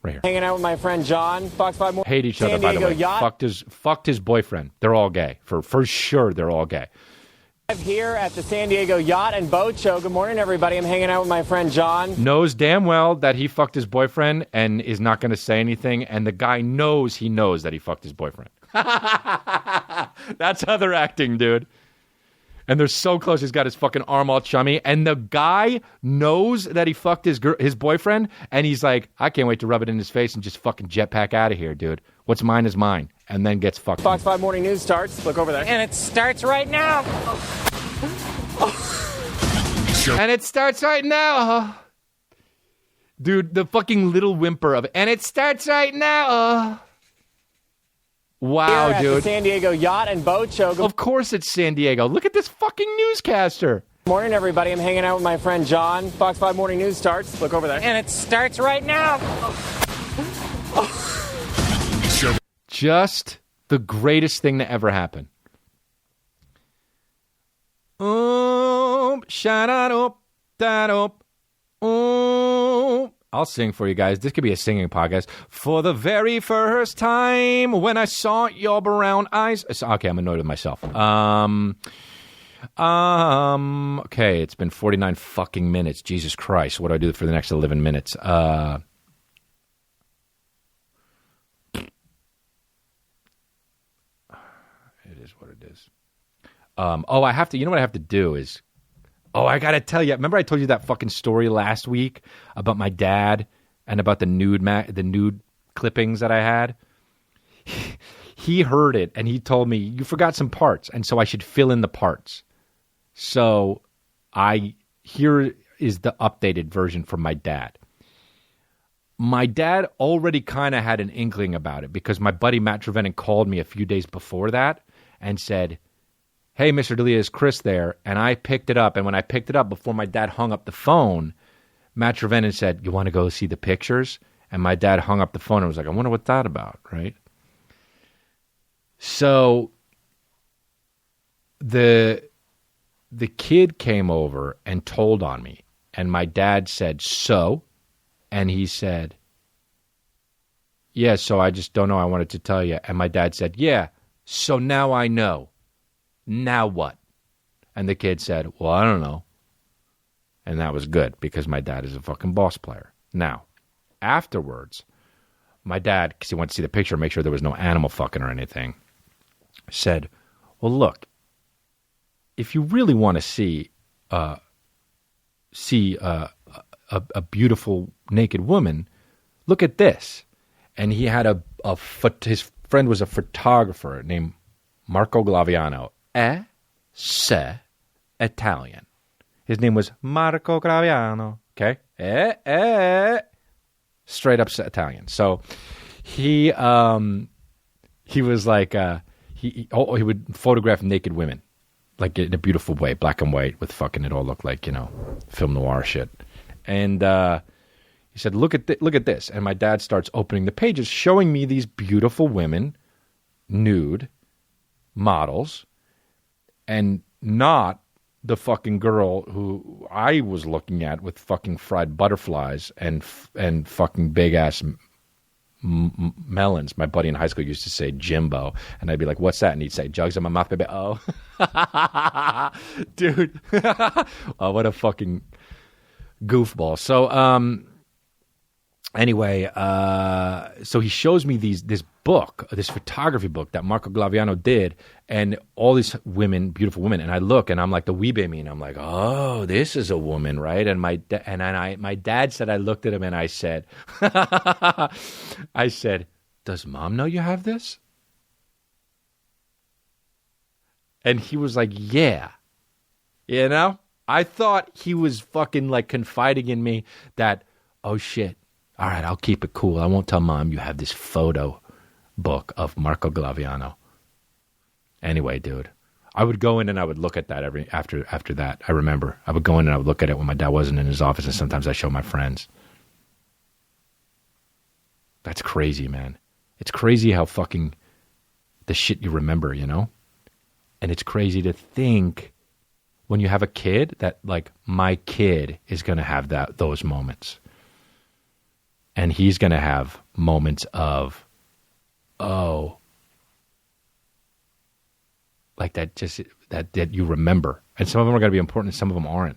Right here. Hanging out with my friend John, Fox 5 Morning. Hate each other, by the way. Yacht. Fucked his boyfriend. They're all gay. For sure, they're all gay. Live here at the San Diego Yacht and Boat Show. Good morning, everybody. I'm hanging out with my friend John. Knows damn well that he fucked his boyfriend and is not going to say anything. And the guy knows that he fucked his boyfriend. That's how they're acting, dude. And they're so close. He's got his fucking arm all chummy. And the guy knows that he fucked his boyfriend. And he's like, I can't wait to rub it in his face and just fucking jetpack out of here, dude. What's mine is mine. And then gets fucked. Fox 5 Morning News starts. Look over there. And it starts right now. And it starts right now. Dude, the fucking little whimper of it. And it starts right now. Wow, here at dude. The San Diego Yacht and Boat Show. Of course it's San Diego. Look at this fucking newscaster. Good morning, everybody. I'm hanging out with my friend John. Fox 5 Morning News starts. Look over there. And it starts right now. Just the greatest thing to ever happen. Shut up. Da-dum. I'll sing for you guys. This could be a singing podcast. For the very first time when I saw your brown eyes. Okay, I'm annoyed with myself. Okay, it's been 49 fucking minutes. Jesus Christ. What do I do for the next 11 minutes? It is what it is. I have to, you know what I have to do is, I got to tell you, remember I told you that fucking story last week about my dad and about the nude clippings that I had? He heard it and he told me, you forgot some parts, and so I should fill in the parts. So here is the updated version from my dad. My dad already kind of had an inkling about it because my buddy Matt Trevenin called me a few days before that and said, hey, Mr. D'Elia, is Chris there? And I picked it up. And when I picked it up, before my dad hung up the phone, Matt Trevenin said, you want to go see the pictures? And my dad hung up the phone and was like, I wonder what that's about, right? So the kid came over and told on me. And my dad said, so? And he said, yeah, so I just don't know. I wanted to tell you. And my dad said, yeah, so now I know. Now what? And the kid said, well, I don't know. And that was good because my dad is a fucking boss player. Now, afterwards, my dad, because he wanted to see the picture, make sure there was no animal fucking or anything, said, well, look, if you really want to see a beautiful naked woman, look at this. And he had his friend was a photographer named Marco Glaviano. Italian. His name was Marco Glaviano. Okay? Straight up Italian. So he was like he would photograph naked women, like in a beautiful way, black and white, with fucking it all looked like, film noir shit. And he said, look at this. And my dad starts opening the pages, showing me these beautiful women, nude models, and not the fucking girl who I was looking at with fucking fried butterflies and fucking big ass melons. My buddy in high school used to say Jimbo, and I'd be like, "What's that?" And he'd say, "Jugs in my mouth, baby." Oh, dude, oh, what a fucking goofball. So, anyway, so he shows me this book, this photography book that Marco Glaviano did, and all these women, beautiful women, and I look, and I'm like the weebie me, and I'm like, oh, this is a woman, right? And my dad said, I looked at him and I said, does mom know you have this? And he was like, yeah, I thought he was fucking like confiding in me that, oh shit, all right, I'll keep it cool. I won't tell mom you have this photo book of Marco Glaviano. Anyway, dude, I would go in and I would look at that after that. I remember I would go in and I would look at it when my dad wasn't in his office, and sometimes I show my friends. That's crazy, man. It's crazy how fucking the shit you remember, and it's crazy to think when you have a kid that like my kid is going to have those moments. And he's going to have moments of, oh, like that, just that you remember. And some of them are going to be important and some of them aren't,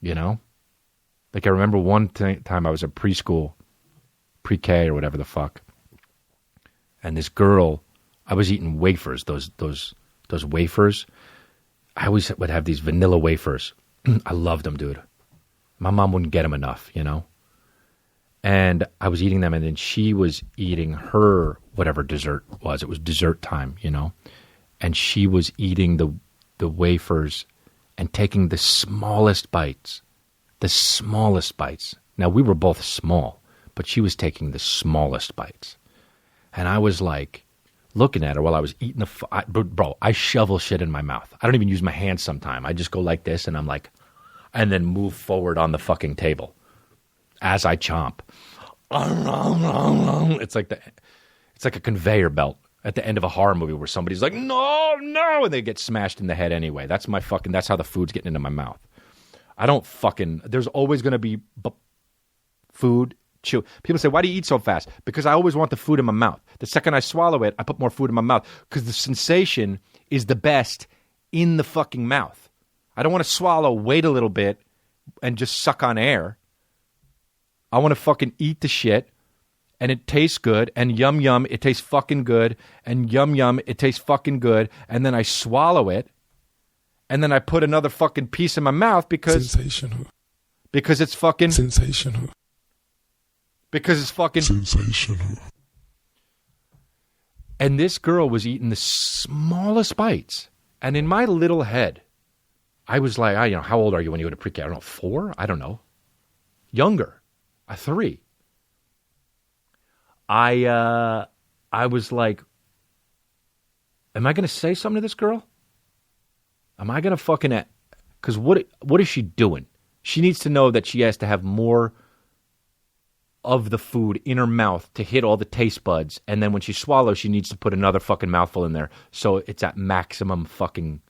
Like I remember one time I was at preschool, pre-K or whatever the fuck. And this girl, I was eating wafers, those wafers. I always would have these vanilla wafers. I loved them, dude. My mom wouldn't get them enough, And I was eating them, and then she was eating her whatever dessert was. It was dessert time, And she was eating the wafers and taking the smallest bites. The smallest bites. Now, we were both small, but she was taking the smallest bites. And I was like looking at her while I was eating bro, I shovel shit in my mouth. I don't even use my hands sometime. I just go like this, and I'm like, and then move forward on the fucking table as I chomp. It's like a conveyor belt at the end of a horror movie where somebody's like, no, and they get smashed in the head anyway. That's how the food's getting into my mouth. I don't fucking, there's always going to be food, chew. People say, why do you eat so fast? Because I always want the food in my mouth. The second I swallow it, I put more food in my mouth because the sensation is the best in the fucking mouth. I don't want to swallow, wait a little bit, and just suck on air. I want to fucking eat the shit, and it tastes good, and yum yum, it tastes fucking good, and yum yum, it tastes fucking good, and then I swallow it, and then I put another fucking piece in my mouth because sensational. Because it's fucking sensational. Because it's fucking sensational. And this girl was eating the smallest bites, and in my little head, I was like, how old are you when you go to pre-K? I don't know, 4? I don't know. Younger. 3. I was like, am I going to say something to this girl? Am I going to fucking... Because what is she doing? She needs to know that she has to have more of the food in her mouth to hit all the taste buds. And then when she swallows, she needs to put another fucking mouthful in there. So it's at maximum fucking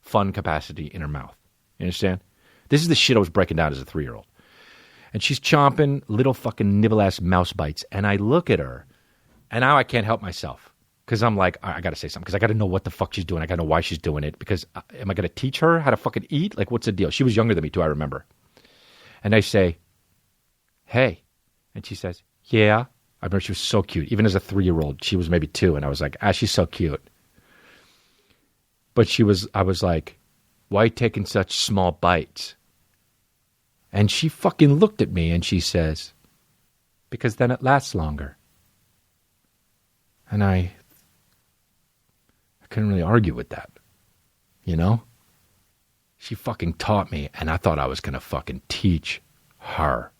fun capacity in her mouth. You understand? This is the shit I was breaking down as a 3-year-old. And she's chomping little fucking nibble-ass mouse bites. And I look at her, and now I can't help myself. Because I'm like, I got to say something. Because I got to know what the fuck she's doing. I got to know why she's doing it. Because am I going to teach her how to fucking eat? Like, what's the deal? She was younger than me, too, I remember. And I say, hey. And she says, yeah. I remember she was so cute. Even as a 3-year-old, she was maybe 2. And I was like, she's so cute. But I was like, why are you taking such small bites? And she fucking looked at me and she says, because then it lasts longer. And I couldn't really argue with that, you know? She fucking taught me, and I thought I was going to fucking teach her.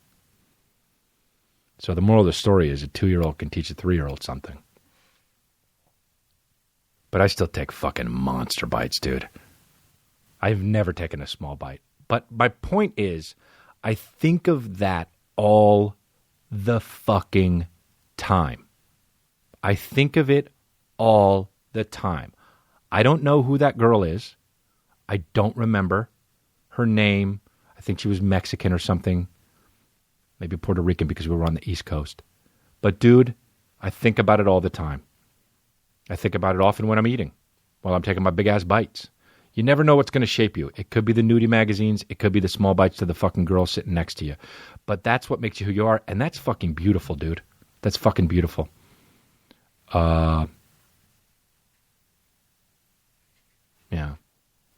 So the moral of the story is a 2-year-old can teach a 3-year-old something. But I still take fucking monster bites, dude. I've never taken a small bite. But my point is, I think of that all the fucking time. I think of it all the time. I don't know who that girl is. I don't remember her name. I think she was Mexican or something. Maybe Puerto Rican because we were on the East Coast. But dude, I think about it all the time. I think about it often when I'm eating, while I'm taking my big-ass bites. You never know what's going to shape you. It could be the nudie magazines. It could be the small bites to the fucking girl sitting next to you. But that's what makes you who you are, and that's fucking beautiful, dude. That's fucking beautiful. Yeah.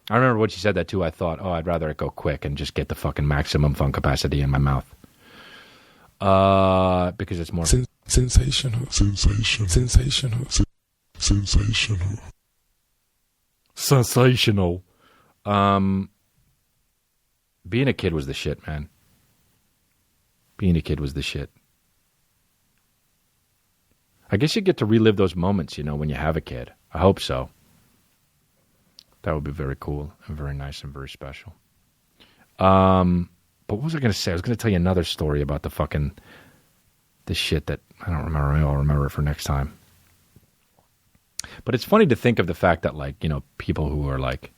I remember when she said that, too. I thought, I'd rather it go quick and just get the fucking maximum fun capacity in my mouth. Because it's more... sensational. Sensational. Sensational. Sensational. Sensational. Being a kid was the shit, man. Being a kid was the shit. I guess you get to relive those moments, when you have a kid. I hope so. That would be very cool and very nice and very special. But what was I going to say? I was going to tell you another story about the shit that I don't remember. Maybe I'll remember it for next time. But it's funny to think of the fact that, people who are like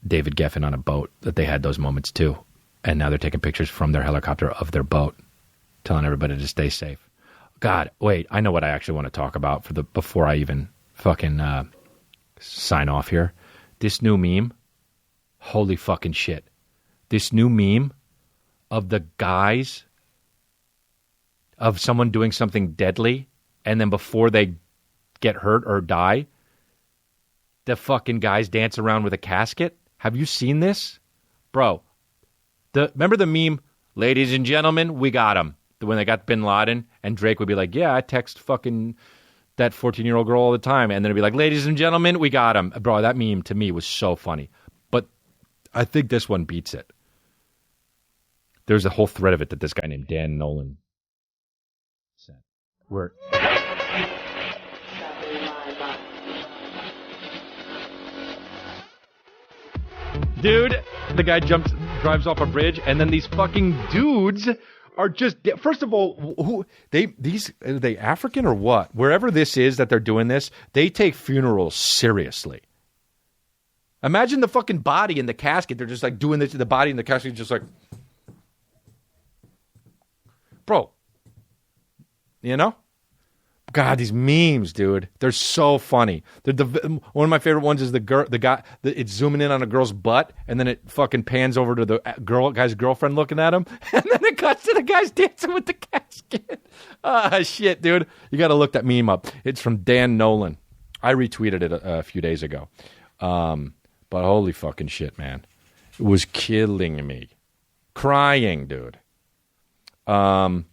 David Geffen on a boat, that they had those moments too. And now they're taking pictures from their helicopter of their boat, telling everybody to stay safe. God, wait, I know what I actually want to talk about before I even fucking sign off here. This new meme, holy fucking shit. This new meme of the guys, of someone doing something deadly, and then before they get hurt or die, the fucking guys dance around with a casket. Have you seen this? Bro, remember the meme, ladies and gentlemen, we got him. When they got Bin Laden, and Drake would be like, yeah, I text fucking that 14-year-old girl all the time. And then it'd be like, ladies and gentlemen, we got him. Bro, that meme to me was so funny. But I think this one beats it. There's a whole thread of it that this guy named Dan Nolan said. Where... Dude, the guy drives off a bridge, and then these fucking dudes are just, first of all, are they African or what? Wherever this is that they're doing this, they take funerals seriously. Imagine the fucking body in the casket. They're just like doing this to the body in the casket, just like, bro. You know? God, these memes, dude. They're so funny. One of my favorite ones is the guy. It's zooming in on a girl's butt, and then it fucking pans over to the guy's girlfriend looking at him, and then it cuts to the guy's dancing with the casket. Ah, shit, dude. You got to look that meme up. It's from Dan Nolan. I retweeted it a few days ago. But holy fucking shit, man. It was killing me. Crying, dude. Oh,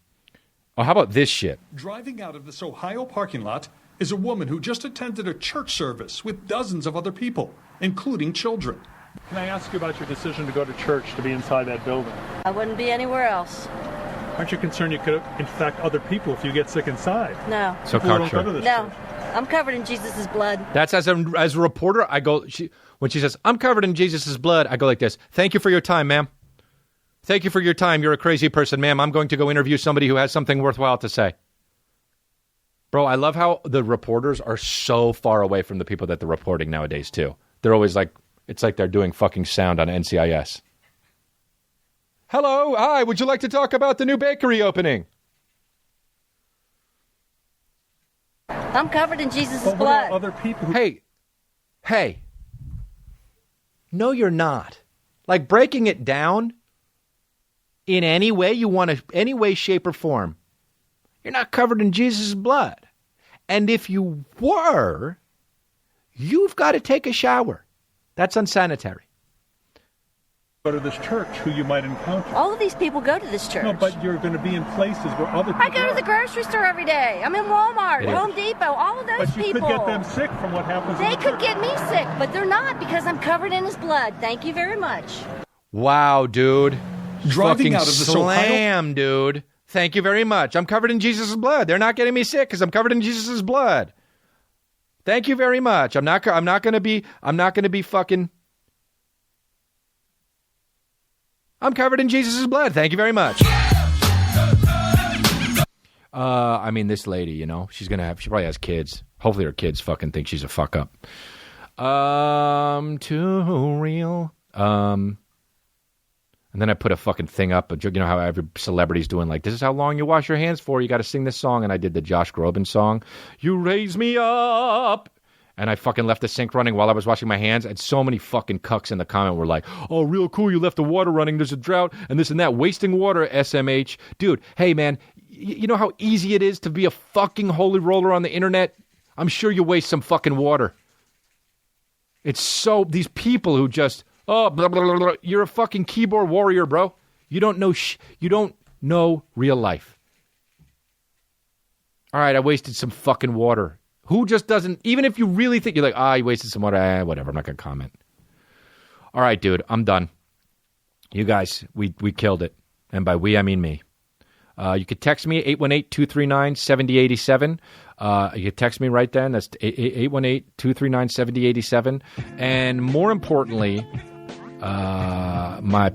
how about this shit? Driving out of this Ohio parking lot is a woman who just attended a church service with dozens of other people, including children. Can I ask you about your decision to go to church, to be inside that building? I wouldn't be anywhere else. Aren't you concerned you could infect other people if you get sick inside? No. So People don't cocksure. go to this No. church. I'm covered in Jesus' blood. That's as a reporter, I go, when she says, I'm covered in Jesus' blood, I go like this. Thank you for your time, ma'am. Thank you for your time. You're a crazy person, ma'am. I'm going to go interview somebody who has something worthwhile to say. Bro, I love how the reporters are so far away from the people that they're reporting nowadays, too. They're always like, it's like they're doing fucking sound on NCIS. Hello, hi, would you like to talk about the new bakery opening? I'm covered in Jesus' But what blood. about other people who... Hey. No, you're not. Like breaking it down in any way you want to, any way, shape, or form. You're not covered in Jesus' blood. And if you were, you've got to take a shower. That's unsanitary. go to this church who you might encounter. All of these people go to this church. No, but you're going to be in places where other people I go to the grocery store every day. I'm in Walmart, Yeah. Home Depot, all of those But you people. could get them sick from what happens in They the could church. get me sick, but they're not because I'm covered in his blood. Thank you very much. Wow, dude. Driving Fucking out of this slam, dude. Thank you very much. I'm covered in Jesus' blood. They're not getting me sick because I'm covered in Jesus' blood. Thank you very much. I'm not going to be fucking. I'm covered in Jesus' blood. Thank you very much. I mean, this lady, you know, she probably has kids. Hopefully her kids fucking think she's a fuck up. Too real. And then I put a fucking thing up, you know how every celebrity's doing, like, this is how long you wash your hands for. You got to sing this song. And I did the Josh Groban song. You raise me up. And I fucking left the sink running while I was washing my hands. And so many fucking cucks in the comment were like, oh, real cool. You left the water running. There's a drought and this and that. Wasting water, SMH. Dude, hey, man, you know how easy it is to be a fucking holy roller on the internet? I'm sure you waste some fucking water. It's so, these people who just, oh, blah, blah, blah, blah. You're a fucking keyboard warrior, bro. You don't know you don't know real life. All right, I wasted some fucking water. Who just doesn't, even if you really think, you're like, you wasted some water, whatever, I'm not going to comment. All right, dude, I'm done. You guys, we killed it. And by we, I mean me. You could text me, 818-239-7087. You could text me right then. That's 818-239-7087. And more importantly, my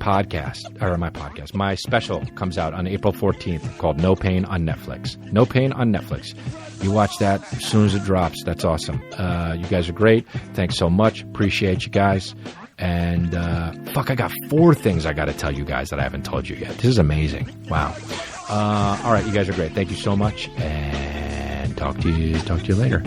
special comes out on April 14th called No Pain on Netflix. No Pain on Netflix. You watch that as soon as it drops. That's awesome. You guys are great. Thanks so much. Appreciate you guys. And I got 4 things I got to tell you guys that I haven't told you yet. This is amazing. Wow. All right, you guys are great. Thank you so much. And talk to you later.